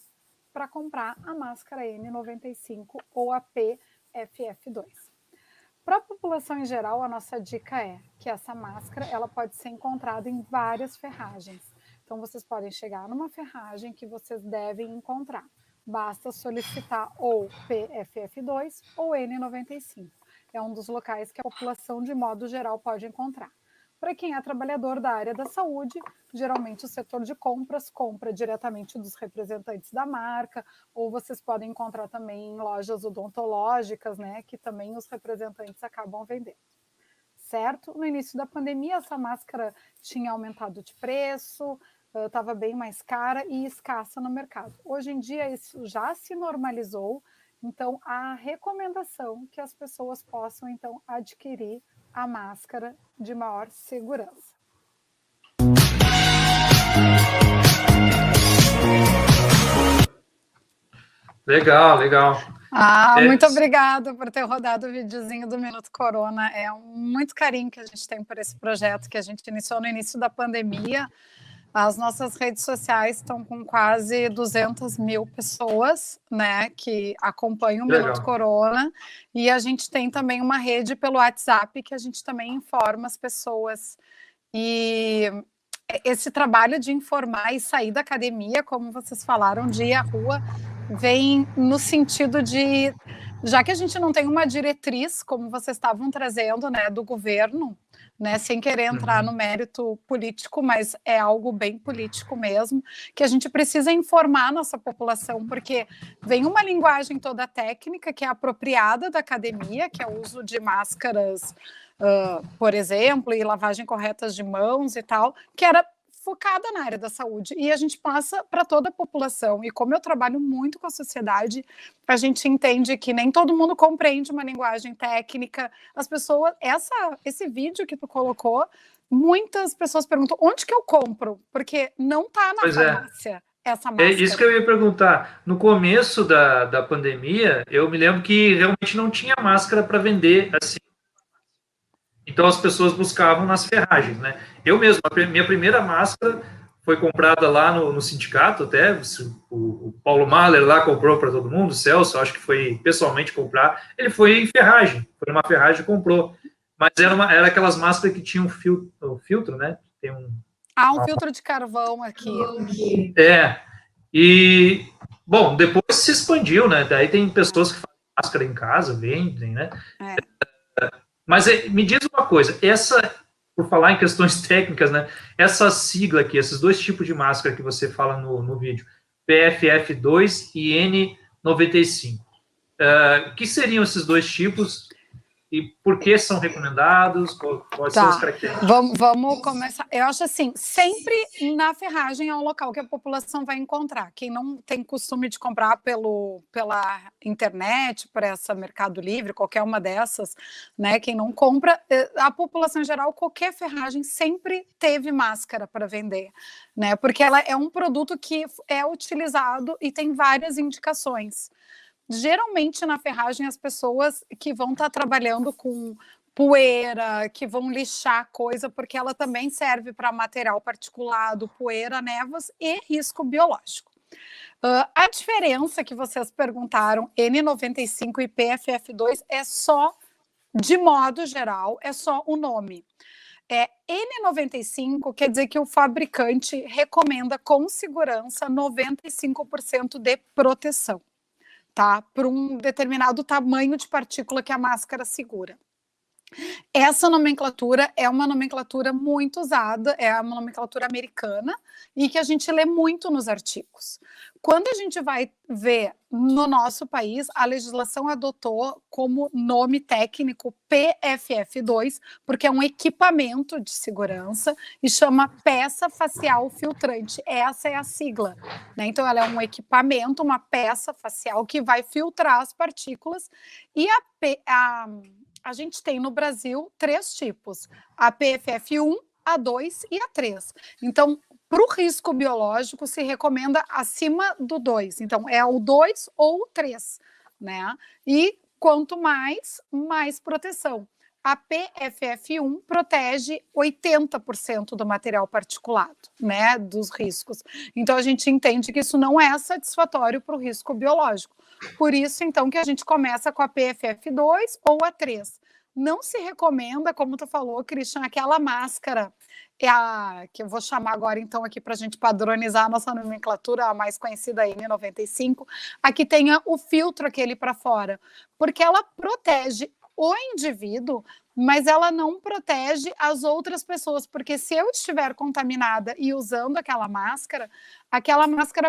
para comprar a máscara N95 ou a PFF2? Para a população em geral, a nossa dica é que essa máscara ela pode ser encontrada em várias ferragens. Então, vocês podem chegar numa ferragem que vocês devem encontrar. Basta solicitar ou PFF2 ou N95. É um dos locais que a população, de modo geral, pode encontrar. Para quem é trabalhador da área da saúde, geralmente o setor de compras compra diretamente dos representantes da marca, ou vocês podem encontrar também em lojas odontológicas, né, que também os representantes acabam vendendo. Certo? No início da pandemia, essa máscara tinha aumentado de preço, estava bem mais cara e escassa no mercado. Hoje em dia, isso já se normalizou, então a recomendação que as pessoas possam, então, adquirir a máscara de maior segurança. Legal, legal. Muito obrigada por ter rodado o videozinho do Minuto Corona. É muito carinho que a gente tem por esse projeto que a gente iniciou no início da pandemia. As nossas redes sociais estão com quase 200 mil pessoas, né, que acompanham o Minuto Corona, e a gente tem também uma rede pelo WhatsApp que a gente também informa as pessoas. E esse trabalho de informar e sair da academia, como vocês falaram, de ir à rua, vem no sentido de, já que a gente não tem uma diretriz, como vocês estavam trazendo, né, do governo, né, sem querer entrar no mérito político, mas é algo bem político mesmo, que a gente precisa informar a nossa população, porque vem uma linguagem toda técnica que é apropriada da academia, que é o uso de máscaras, por exemplo, e lavagem correta de mãos e tal, que era focada na área da saúde, e a gente passa para toda a população, e como eu trabalho muito com a sociedade, a gente entende que nem todo mundo compreende uma linguagem técnica, as pessoas, esse vídeo que tu colocou, muitas pessoas perguntam, onde que eu compro? Porque não está na farmácia essa máscara. É isso que eu ia perguntar, no começo da pandemia, eu me lembro que realmente não tinha máscara para vender, assim. Então, as pessoas buscavam nas ferragens, né? Eu mesmo, minha primeira máscara foi comprada lá no sindicato, até o Paulo Mahler lá comprou para todo mundo, o Celso, acho que foi pessoalmente comprar, ele foi em ferragem, foi numa ferragem e comprou. Mas era aquelas máscaras que tinham um filtro, né? Tem um filtro de carvão aqui. E, bom, depois se expandiu, né? Daí tem pessoas que fazem máscara em casa, vendem, né? Mas me diz uma coisa, por falar em questões técnicas, né, essa sigla aqui, esses dois tipos de máscara que você fala no vídeo, PFF2 e N95, o que seriam esses dois tipos e por que são recomendados? Quais são as características? Vamos começar. Eu acho assim, sempre na ferragem é um local que a população vai encontrar. Quem não tem costume de comprar pela internet, por essa Mercado Livre, qualquer uma dessas, né? Quem não compra, a população em geral, qualquer ferragem sempre teve máscara para vender, né? Porque ela é um produto que é utilizado e tem várias indicações. Geralmente, na ferragem, as pessoas que vão estar trabalhando com poeira, que vão lixar coisa, porque ela também serve para material particulado, poeira, névoas e risco biológico. A diferença que vocês perguntaram, N95 e PFF2, é só, de modo geral, é só o nome. N95 quer dizer que o fabricante recomenda com segurança 95% de proteção. Tá? Para um determinado tamanho de partícula que a máscara segura. Essa nomenclatura é uma nomenclatura muito usada, é uma nomenclatura americana e que a gente lê muito nos artigos. Quando a gente vai ver no nosso país, a legislação adotou como nome técnico PFF2, porque é um equipamento de segurança e chama peça facial filtrante. Essa é a sigla, né? Então, ela é um equipamento, uma peça facial que vai filtrar as partículas e a gente tem no Brasil 3 tipos, a PFF1, a 2 e a 3. Então, para o risco biológico, se recomenda acima do 2. Então, é o 2 ou o 3, né? E quanto mais proteção. A PFF1 protege 80% do material particulado, né, dos riscos. Então, a gente entende que isso não é satisfatório para o risco biológico. Por isso, então, que a gente começa com a PFF2 ou a 3. Não se recomenda, como tu falou, Christian, aquela máscara, que eu vou chamar agora, então, aqui para a gente padronizar a nossa nomenclatura, a mais conhecida, a N95, aqui tenha o filtro aquele para fora, porque ela protege o indivíduo, mas ela não protege as outras pessoas, porque se eu estiver contaminada e usando aquela máscara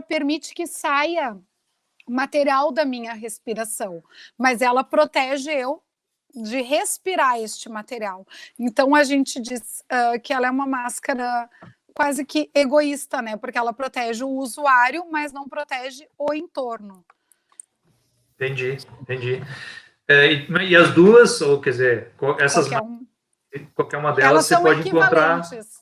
permite que saia material da minha respiração, mas ela protege eu de respirar este material. Então, a gente diz que ela é uma máscara quase que egoísta, né? Porque ela protege o usuário, mas não protege o entorno. Entendi. E as duas, ou quer dizer, qualquer uma delas você pode encontrar...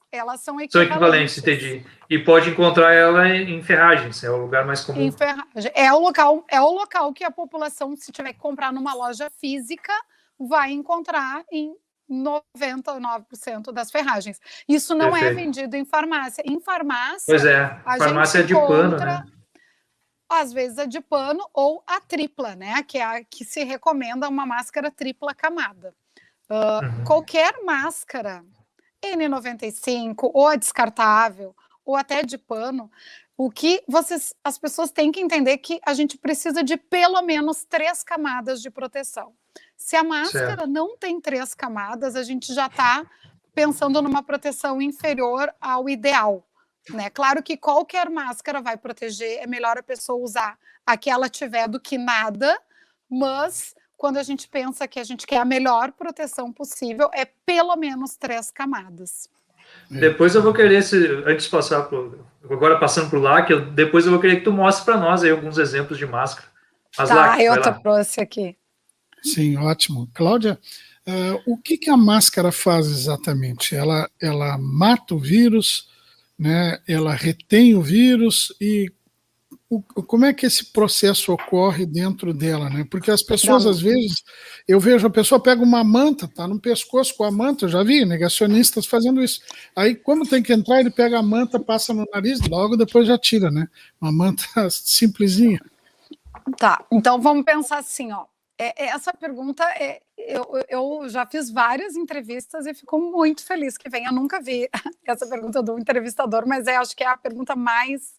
Elas são equivalentes, entendi. E pode encontrar ela em ferragens, é o lugar mais comum. Em ferragem. É o local que a população, se tiver que comprar numa loja física, vai encontrar em 99% das ferragens. Isso não é vendido em farmácia. Em farmácia, pois é, farmácia é de pano, né? Às vezes a de pano ou a tripla, né? Que é a que se recomenda uma máscara tripla camada. Qualquer máscara N95 ou a descartável ou até de pano, as pessoas têm que entender que a gente precisa de pelo menos 3 camadas de proteção. Se a máscara não tem 3 camadas, a gente já está pensando numa proteção inferior ao ideal, né? Claro que qualquer máscara vai proteger, é melhor a pessoa usar a que ela tiver do que nada, mas quando a gente pensa que a gente quer a melhor proteção possível, é pelo menos 3 camadas. Depois eu vou querer, agora passando por lá, depois eu vou querer que tu mostre para nós aí alguns exemplos de máscara. Mas eu trouxe aqui. Sim, ótimo. Cláudia, o que a máscara faz exatamente? Ela mata o vírus, né? Ela retém o vírus e como é que esse processo ocorre dentro dela, né? Porque as pessoas, às vezes, eu vejo a pessoa pega uma manta, tá no pescoço com a manta, eu já vi negacionistas fazendo isso. Aí, quando tem que entrar, ele pega a manta, passa no nariz, logo depois já tira, né? Uma manta simplesinha. Tá, então vamos pensar assim, ó. Essa pergunta, eu já fiz várias entrevistas e fico muito feliz que venha. Eu nunca vi essa pergunta do entrevistador, mas acho que é a pergunta mais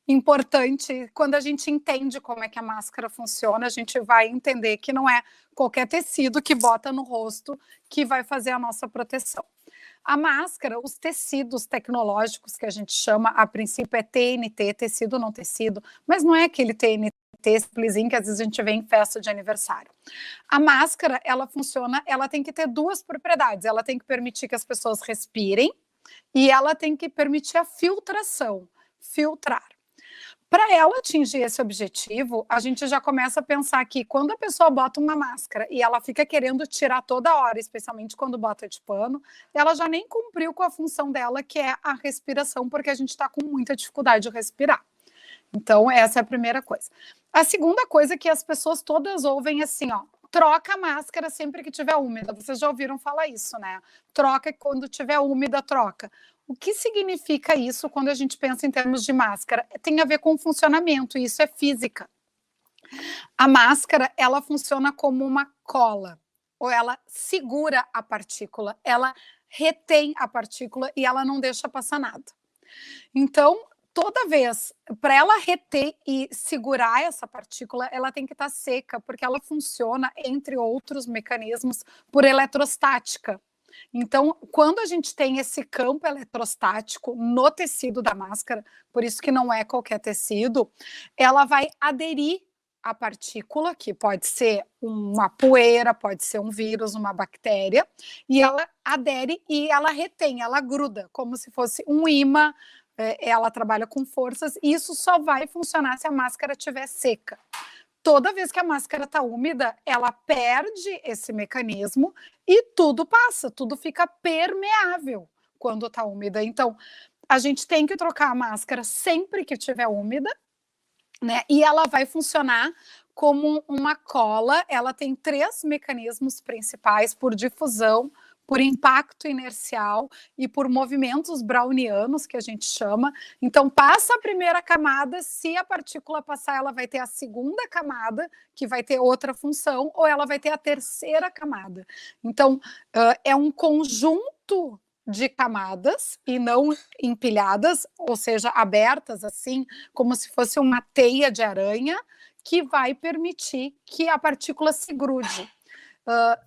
importante. Quando a gente entende como é que a máscara funciona, a gente vai entender que não é qualquer tecido que bota no rosto que vai fazer a nossa proteção. A máscara, os tecidos tecnológicos que a gente chama, a princípio é TNT, tecido não tecido, mas não é aquele TNT simplesinho que às vezes a gente vê em festa de aniversário. A máscara, ela funciona, ela tem que ter 2 propriedades, ela tem que permitir que as pessoas respirem e ela tem que permitir a filtração, filtrar. Para ela atingir esse objetivo, a gente já começa a pensar que quando a pessoa bota uma máscara e ela fica querendo tirar toda hora, especialmente quando bota de pano, ela já nem cumpriu com a função dela, que é a respiração, porque a gente está com muita dificuldade de respirar. Então, essa é a primeira coisa. A segunda coisa que as pessoas todas ouvem assim, ó, troca a máscara sempre que tiver úmida. Vocês já ouviram falar isso, né? Troca quando tiver úmida, troca. O que significa isso quando a gente pensa em termos de máscara? Tem a ver com o funcionamento, e isso é física. A máscara, ela funciona como uma cola, ou ela segura a partícula, ela retém a partícula e ela não deixa passar nada. Então, toda vez, para ela reter e segurar essa partícula, ela tem que estar seca, porque ela funciona, entre outros mecanismos, por eletrostática. Então, quando a gente tem esse campo eletrostático no tecido da máscara, por isso que não é qualquer tecido, ela vai aderir à partícula, que pode ser uma poeira, pode ser um vírus, uma bactéria, e ela adere e ela retém, ela gruda, como se fosse um imã. Ela trabalha com forças, e isso só vai funcionar se a máscara estiver seca. Toda vez que a máscara está úmida, ela perde esse mecanismo e tudo passa, tudo fica permeável quando está úmida. Então, a gente tem que trocar a máscara sempre que estiver úmida, né? E ela vai funcionar como uma cola. Ela tem 3 mecanismos principais: por difusão, por impacto inercial e por movimentos brownianos, que a gente chama. Então, passa a primeira camada, se a partícula passar, ela vai ter a segunda camada, que vai ter outra função, ou ela vai ter a terceira camada. Então, é um conjunto de camadas e não empilhadas, ou seja, abertas assim, como se fosse uma teia de aranha, que vai permitir que a partícula se grude.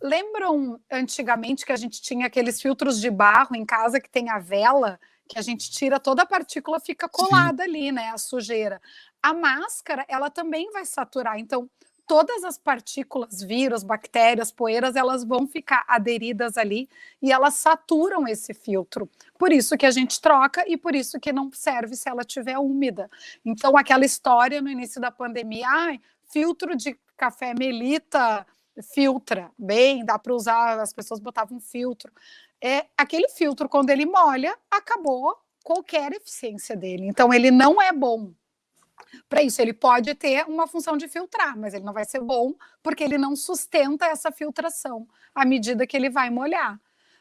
Lembram antigamente que a gente tinha aqueles filtros de barro em casa que tem a vela, que a gente tira toda a partícula, fica colada ali, né, a sujeira. A máscara, ela também vai saturar, então todas as partículas, vírus, bactérias, poeiras, elas vão ficar aderidas ali e elas saturam esse filtro. Por isso que a gente troca e por isso que não serve se ela estiver úmida. Então, aquela história no início da pandemia, filtro de café Melita filtra bem, dá para usar, as pessoas botavam filtro. Aquele filtro, quando ele molha, acabou qualquer eficiência dele. Então, ele não é bom. Para isso, ele pode ter uma função de filtrar, mas ele não vai ser bom porque ele não sustenta essa filtração à medida que ele vai molhar.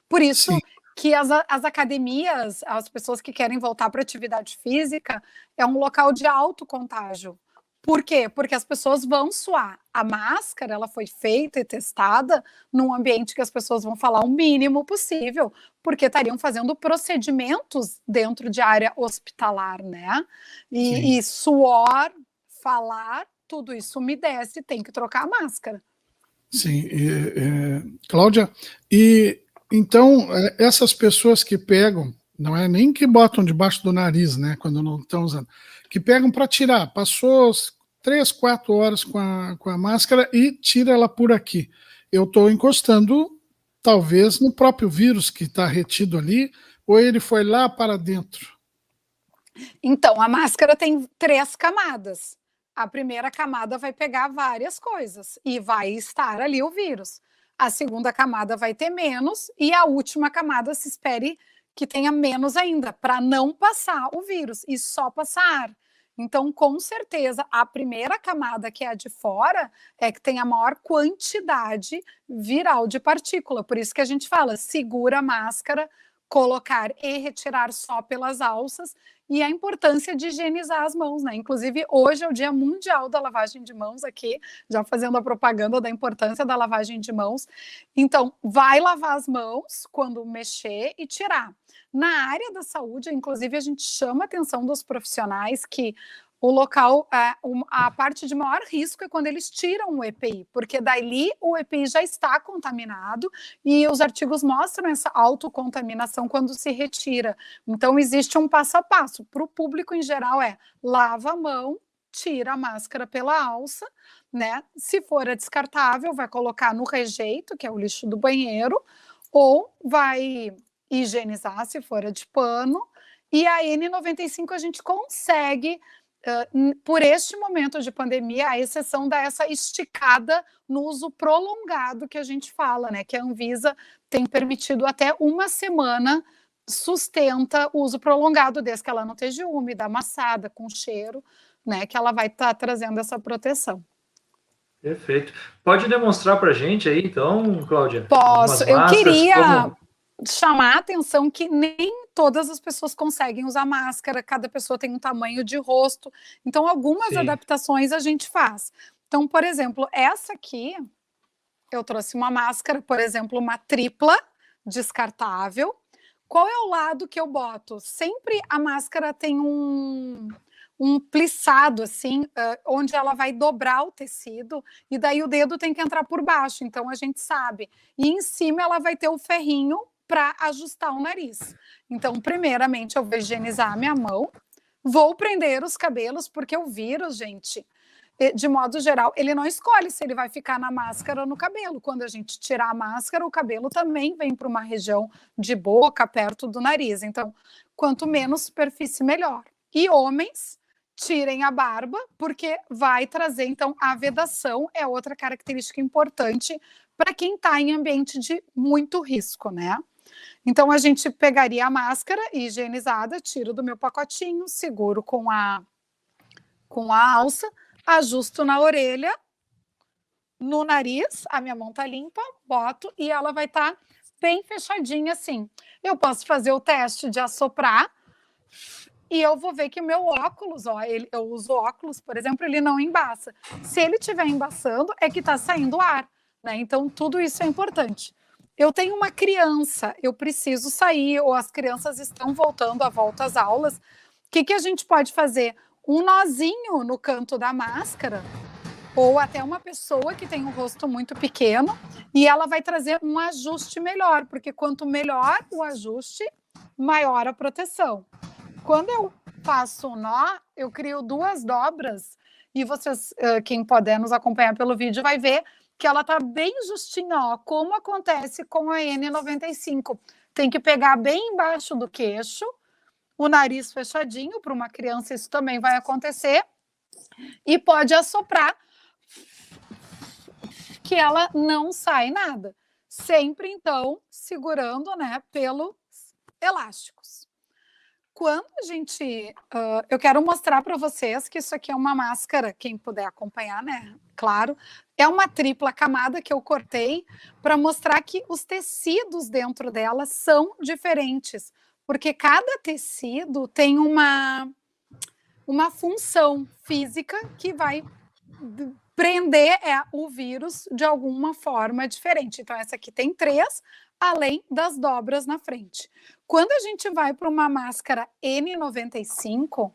Por isso que as academias, as pessoas que querem voltar para a atividade física, é um local de alto contágio. Por quê? Porque as pessoas vão suar. A máscara, ela foi feita e testada num ambiente que as pessoas vão falar o mínimo possível, porque estariam fazendo procedimentos dentro de área hospitalar, né? E suor, falar, tudo isso umedece, tem que trocar a máscara. Sim, Cláudia, e então essas pessoas que pegam, não é nem que botam debaixo do nariz, né, quando não estão usando, que pegam para tirar, passou 3, 4 horas com a máscara e tira ela por aqui. Eu estou encostando, talvez, no próprio vírus que está retido ali, ou ele foi lá para dentro? Então, a máscara tem 3 camadas. A primeira camada vai pegar várias coisas e vai estar ali o vírus. A segunda camada vai ter menos e a última camada se espere que tenha menos ainda, para não passar o vírus e só passar ar. Então, com certeza, a primeira camada, que é a de fora, é que tem a maior quantidade viral de partícula. Por isso que a gente fala, segura a máscara, colocar e retirar só pelas alças, e a importância de higienizar as mãos, né? Inclusive, hoje é o Dia Mundial da Lavagem de Mãos aqui, já fazendo a propaganda da importância da lavagem de mãos. Então, vai lavar as mãos quando mexer e tirar. Na área da saúde, inclusive, a gente chama a atenção dos profissionais que o local, a parte de maior risco é quando eles tiram o EPI, porque dali o EPI já está contaminado e os artigos mostram essa autocontaminação quando se retira. Então, existe um passo a passo. Para o público em geral lava a mão, tira a máscara pela alça, né? Se for descartável, vai colocar no rejeito, que é o lixo do banheiro, ou vai higienizar, se for de pano, e a N95 a gente consegue, por este momento de pandemia, a exceção dessa esticada no uso prolongado que a gente fala, né, que a Anvisa tem permitido até 1 semana, sustenta o uso prolongado, desde que ela não esteja úmida, amassada, com cheiro, né, que ela vai estar trazendo essa proteção. Perfeito. Pode demonstrar para a gente aí, então, Cláudia? Posso. Eu queria chamar a atenção que nem todas as pessoas conseguem usar máscara, cada pessoa tem um tamanho de rosto, então algumas adaptações a gente faz. Então, por exemplo, essa aqui, eu trouxe uma máscara, por exemplo, uma tripla descartável, qual é o lado que eu boto? Sempre a máscara tem um plissado, assim, onde ela vai dobrar o tecido, e daí o dedo tem que entrar por baixo, então a gente sabe. E em cima ela vai ter o ferrinho para ajustar o nariz. Então, primeiramente, eu vou higienizar a minha mão, vou prender os cabelos, porque o vírus, gente, de modo geral, ele não escolhe se ele vai ficar na máscara ou no cabelo. Quando a gente tirar a máscara, o cabelo também vem para uma região de boca, perto do nariz. Então, quanto menos superfície, melhor. E homens, tirem a barba, porque vai trazer, então, a vedação é outra característica importante para quem está em ambiente de muito risco, né? Então, a gente pegaria a máscara higienizada, tiro do meu pacotinho, seguro com a alça, ajusto na orelha, no nariz, a minha mão tá limpa, boto e ela vai estar bem fechadinha assim. Eu posso fazer o teste de assoprar e eu vou ver que o meu óculos, ó, eu uso óculos, por exemplo, ele não embaça. Se ele estiver embaçando, é que está saindo ar, né? Então, tudo isso é importante. Eu tenho uma criança, eu preciso sair, ou as crianças estão voltando à volta às aulas. O que a gente pode fazer? Um nozinho no canto da máscara, ou até uma pessoa que tem um rosto muito pequeno, e ela vai trazer um ajuste melhor, porque quanto melhor o ajuste, maior a proteção. Quando eu faço um nó, eu crio 2 dobras, e vocês, quem puder nos acompanhar pelo vídeo, vai ver que ela tá bem justinha, ó, como acontece com a N95. Tem que pegar bem embaixo do queixo, o nariz fechadinho, para uma criança isso também vai acontecer, e pode assoprar que ela não sai nada. Sempre, então, segurando, né, pelos elásticos. Quando a gente... eu quero mostrar para vocês que isso aqui é uma máscara, quem puder acompanhar, né, claro, é uma tripla camada que eu cortei para mostrar que os tecidos dentro dela são diferentes, porque cada tecido tem uma função física que vai prender o vírus de alguma forma diferente. Então, essa aqui tem 3, além das dobras na frente. Quando a gente vai para uma máscara N95,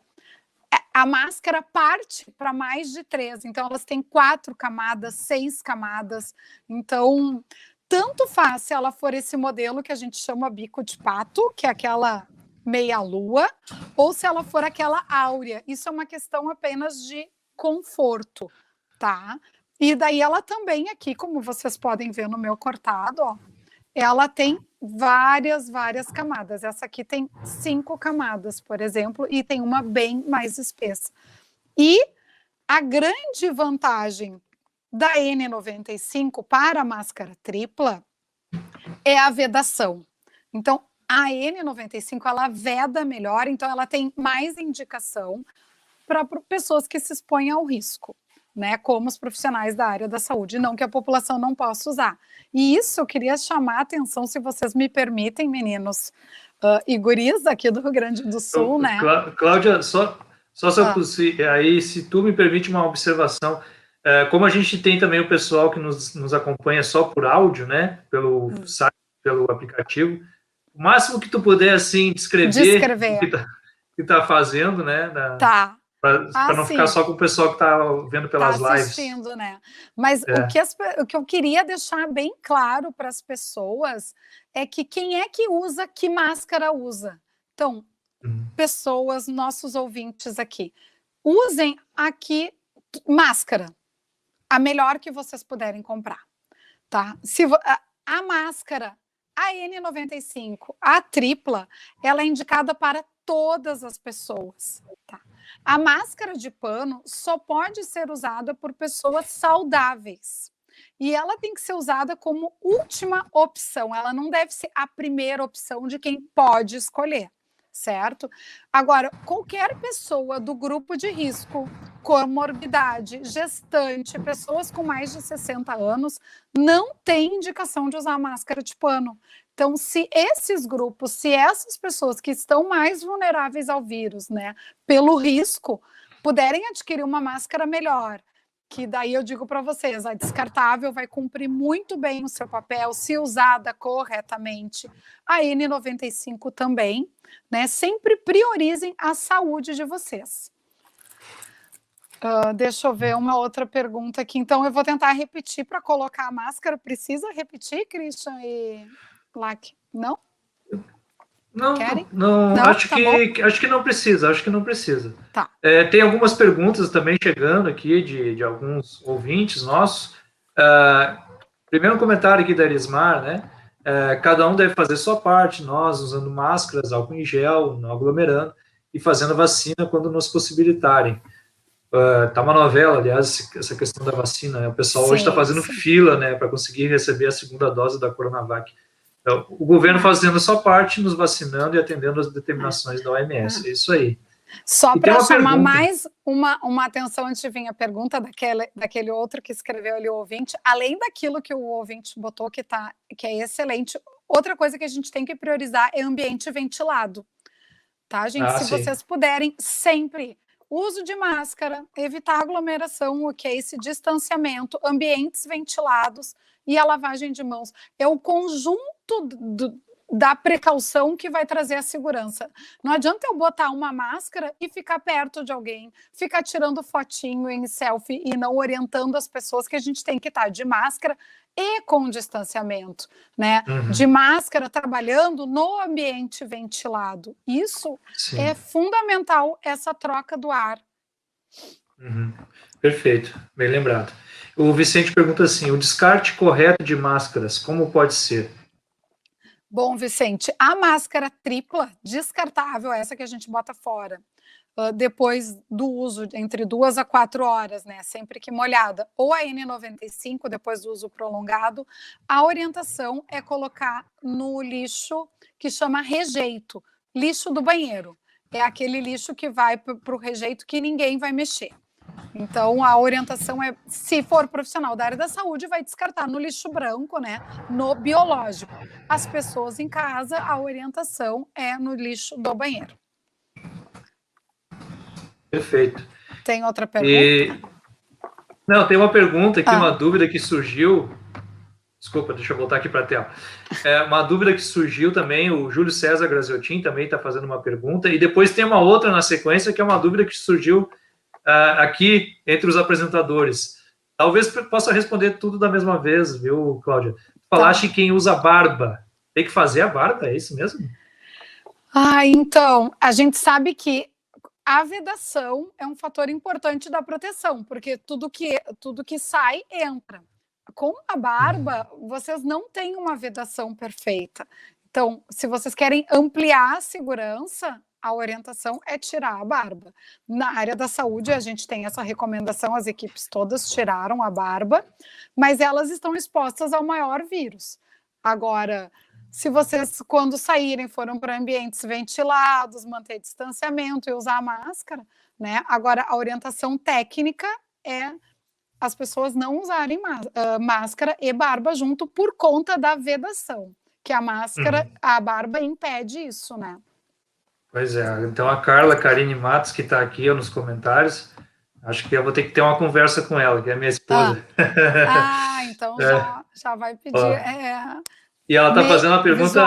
a máscara parte para mais de 3. Então, elas têm 4 camadas, 6 camadas. Então, tanto faz se ela for esse modelo que a gente chama bico de pato, que é aquela meia-lua, ou se ela for aquela áurea. Isso é uma questão apenas de conforto, tá? E daí ela também aqui, como vocês podem ver no meu cortado, ó, ela tem várias camadas. Essa aqui tem 5 camadas, por exemplo, e tem uma bem mais espessa. E a grande vantagem da N95 para a máscara tripla é a vedação. Então, a N95, ela veda melhor, então ela tem mais indicação para pessoas que se expõem ao risco, né, como os profissionais da área da saúde, não que a população não possa usar. E isso eu queria chamar a atenção, se vocês me permitem, meninos e guris aqui do Rio Grande do Sul, né? Cláudia, aí, se tu me permite uma observação, como a gente tem também o pessoal que nos acompanha só por áudio, né, pelo site, pelo aplicativo, o máximo que tu puder, assim, descrever. O que tá fazendo, né? Tá. Para não ficar só com o pessoal que está vendo pelas assistindo, lives. Né? Mas o que eu queria deixar bem claro para as pessoas é que quem é que usa, que máscara usa. Então, pessoas, nossos ouvintes aqui, usem aqui máscara, a melhor que vocês puderem comprar, tá? A máscara, a N95, a tripla, ela é indicada para todas as pessoas, tá? A máscara de pano só pode ser usada por pessoas saudáveis. E ela tem que ser usada como última opção. Ela não deve ser a primeira opção de quem pode escolher, certo? Agora, qualquer pessoa do grupo de risco, comorbidade, gestante, pessoas com mais de 60 anos, não tem indicação de usar máscara de pano. Então, se esses grupos, se essas pessoas que estão mais vulneráveis ao vírus, né, pelo risco, puderem adquirir uma máscara melhor que daí eu digo para vocês, a descartável vai cumprir muito bem o seu papel, se usada corretamente. A N95 também, né? Sempre priorizem a saúde de vocês. Deixa eu ver uma outra pergunta aqui. Então, eu vou tentar repetir para colocar a máscara. Precisa repetir, Christian e Lac? Não? Não, Querem? não, Não? acho Tá que não precisa, acho que não precisa. Tá. Tem algumas perguntas também chegando aqui de alguns ouvintes nossos. Primeiro um comentário aqui da Elismar, né? Cada um deve fazer sua parte, nós usando máscaras, álcool em gel, não aglomerando, e fazendo vacina quando nos possibilitarem. Tá uma novela, aliás, essa questão da vacina, né? O pessoal hoje está fazendo fila, né, para conseguir receber a segunda dose da Coronavac. Então, o governo fazendo a sua parte, nos vacinando e atendendo as determinações da OMS. É isso aí. Só para chamar mais uma atenção antes de vir a pergunta daquele outro que escreveu ali, o ouvinte, além daquilo que o ouvinte botou, que é excelente, outra coisa que a gente tem que priorizar é ambiente ventilado. Tá, gente? Se vocês puderem, sempre uso de máscara, evitar aglomeração, esse distanciamento, ambientes ventilados e a lavagem de mãos. É o conjunto da precaução que vai trazer a segurança. Não adianta eu botar uma máscara e ficar perto de alguém, ficar tirando fotinho em selfie e não orientando as pessoas que a gente tem que estar de máscara e com distanciamento, né? De máscara, trabalhando no ambiente ventilado. Isso é fundamental, essa troca do ar. Perfeito, bem lembrado. O Vicente pergunta assim, o descarte correto de máscaras, como pode ser? Bom, Vicente, a máscara tripla, descartável, essa que a gente bota fora, depois do uso, entre 2 a 4 horas, né, sempre que molhada, ou a N95, depois do uso prolongado, a orientação é colocar no lixo que chama rejeito, lixo do banheiro. É aquele lixo que vai para o rejeito que ninguém vai mexer. Então, a orientação é, se for profissional da área da saúde, vai descartar no lixo branco, né, no biológico. As pessoas em casa, a orientação é no lixo do banheiro. Perfeito. Tem outra pergunta? Não, tem uma pergunta aqui, uma dúvida que surgiu. Desculpa, deixa eu voltar aqui para a tela. Uma dúvida que surgiu também, o Júlio César Graziotin também está fazendo uma pergunta, e depois tem uma outra na sequência, que é uma dúvida que surgiu aqui entre os apresentadores. Talvez possa responder tudo da mesma vez, viu, Cláudia? Falaste quem usa barba. Tem que fazer a barba, é isso mesmo? Então, a gente sabe que a vedação é um fator importante da proteção, porque tudo que sai, entra. Com a barba, vocês não têm uma vedação perfeita. Então, se vocês querem ampliar a segurança, a orientação é tirar a barba. Na área da saúde, a gente tem essa recomendação, as equipes todas tiraram a barba, mas elas estão expostas ao maior vírus. Agora, se vocês, quando saírem, foram para ambientes ventilados, manter distanciamento e usar máscara, né? Agora, a orientação técnica é as pessoas não usarem máscara e barba junto por conta da vedação, que a máscara, a barba impede isso, né? Pois é, então a Carla Karine Matos, que está aqui nos comentários, acho que eu vou ter que ter uma conversa com ela, que é minha esposa. Então já vai pedir. E ela está fazendo uma pergunta.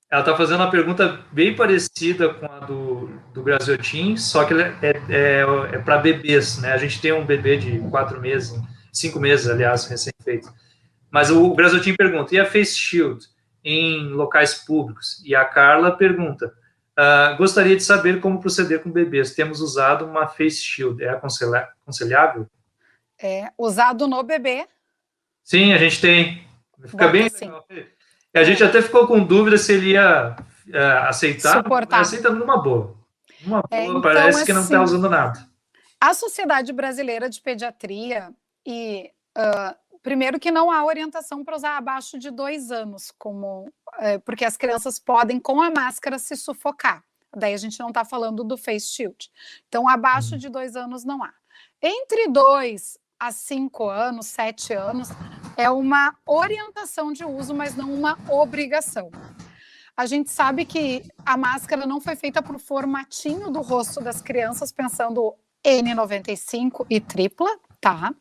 Ela está fazendo uma pergunta bem parecida com a do Graziotin, só que é para bebês, né? A gente tem um bebê de 4 meses, 5 meses, aliás, recém-feito. Mas o Graziotin pergunta, e a Face Shield em locais públicos? E a Carla pergunta, gostaria de saber como proceder com bebês. Temos usado uma Face Shield, é aconselhável? Usado no bebê? Sim, a gente tem. Fica bem legal. A gente até ficou com dúvida se ele ia aceitar. Suportar. Aceita numa boa. Então, parece que não está usando nada. A Sociedade Brasileira de Pediatria, primeiro que não há orientação para usar abaixo de 2 anos, porque as crianças podem, com a máscara, se sufocar. Daí a gente não está falando do Face Shield. Então, abaixo de 2 anos não há. Entre 2 a 5 anos, 7 anos, é uma orientação de uso, mas não uma obrigação. A gente sabe que a máscara não foi feita para o formatinho do rosto das crianças, pensando N95 e tripla, tá?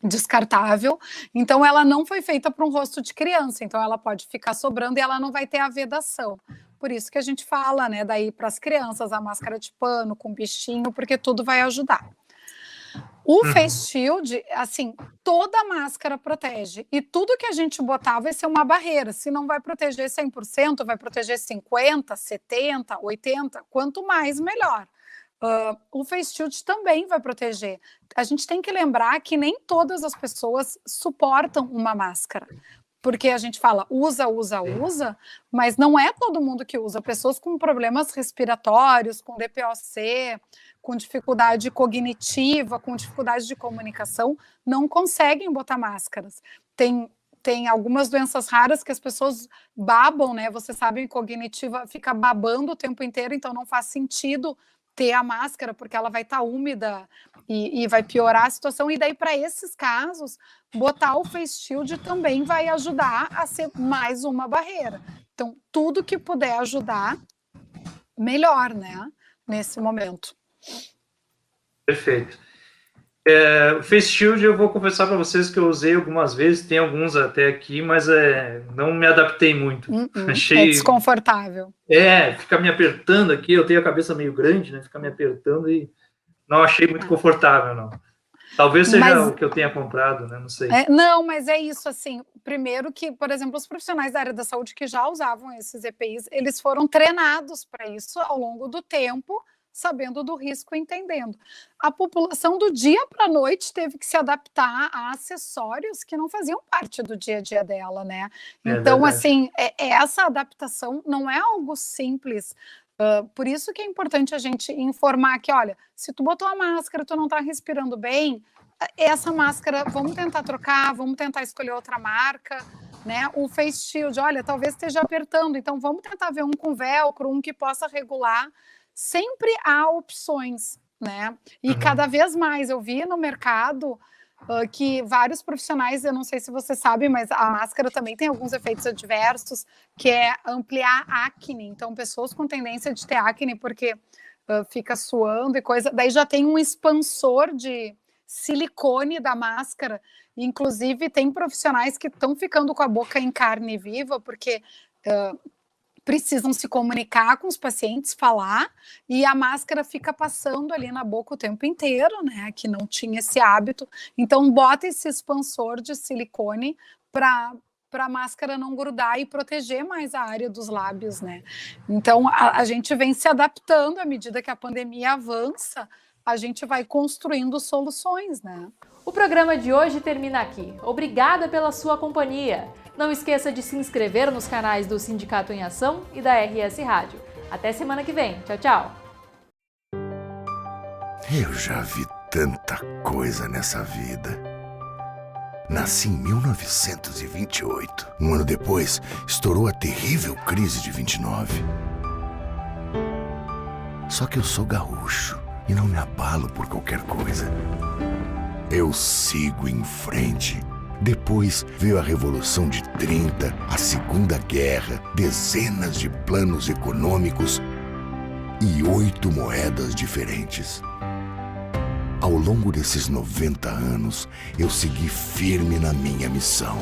Descartável, então ela não foi feita para um rosto de criança, então ela pode ficar sobrando e ela não vai ter a vedação. Por isso que a gente fala, né, daí para as crianças, a máscara de pano com bichinho, porque tudo vai ajudar. O Face Shield, assim, toda máscara protege, e tudo que a gente botar vai ser uma barreira, se não vai proteger 100%, vai proteger 50%, 70%, 80%, quanto mais, melhor. O Face Shield também vai proteger. A gente tem que lembrar que nem todas as pessoas suportam uma máscara, porque a gente fala usa, mas não é todo mundo que usa. Pessoas com problemas respiratórios, com DPOC, com dificuldade cognitiva, com dificuldade de comunicação, não conseguem botar máscaras. Tem algumas doenças raras que as pessoas babam, né? Vocês sabem, cognitiva fica babando o tempo inteiro, então não faz sentido ter a máscara, porque ela vai estar úmida e vai piorar a situação. E daí, para esses casos, botar o Face Shield também vai ajudar a ser mais uma barreira. Então, tudo que puder ajudar, melhor, né? Nesse momento. Perfeito. O Face Shield, eu vou confessar para vocês que eu usei algumas vezes, tem alguns até aqui, mas não me adaptei muito. Achei... É desconfortável. Fica me apertando aqui, eu tenho a cabeça meio grande, né? Fica me apertando e não achei muito confortável, não. Talvez seja o que eu tenha comprado, né? Não sei. Não, mas é isso, assim, primeiro que, por exemplo, os profissionais da área da saúde que já usavam esses EPIs, eles foram treinados para isso ao longo do tempo, sabendo do risco e entendendo. A população do dia para a noite teve que se adaptar a acessórios que não faziam parte do dia a dia dela, né? Então, assim, essa adaptação não é algo simples. Por isso que é importante a gente informar que, olha, se tu botou a máscara, tu não tá respirando bem, essa máscara, vamos tentar trocar, vamos tentar escolher outra marca, né? O Face Shield, olha, talvez esteja apertando, então vamos tentar ver um com velcro, um que possa regular. Sempre há opções, né? E cada vez mais, eu vi no mercado que vários profissionais, eu não sei se você sabe, mas a máscara também tem alguns efeitos adversos, que é ampliar acne. Então, pessoas com tendência de ter acne porque fica suando e coisa, daí já tem um expansor de silicone da máscara. Inclusive, tem profissionais que estão ficando com a boca em carne viva, porque... precisam se comunicar com os pacientes, falar, e a máscara fica passando ali na boca o tempo inteiro, né, que não tinha esse hábito. Então, bota esse expansor de silicone para a máscara não grudar e proteger mais a área dos lábios, né. Então, a gente vem se adaptando à medida que a pandemia avança, a gente vai construindo soluções, né. O programa de hoje termina aqui. Obrigada pela sua companhia. Não esqueça de se inscrever nos canais do Sindicato em Ação e da RS Rádio. Até semana que vem. Tchau, tchau. Eu já vi tanta coisa nessa vida. Nasci em 1928. Um ano depois, estourou a terrível crise de 29. Só que eu sou gaúcho e não me abalo por qualquer coisa. Eu sigo em frente. Depois veio a Revolução de 30, a Segunda Guerra, dezenas de planos econômicos e 8 moedas diferentes. Ao longo desses 90 anos, eu segui firme na minha missão.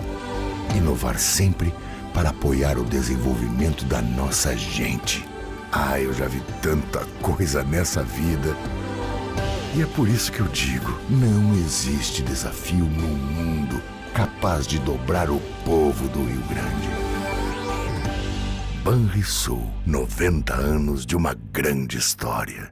Inovar sempre para apoiar o desenvolvimento da nossa gente. Eu já vi tanta coisa nessa vida. E é por isso que eu digo, não existe desafio no mundo capaz de dobrar o povo do Rio Grande. Banrisul, 90 anos de uma grande história.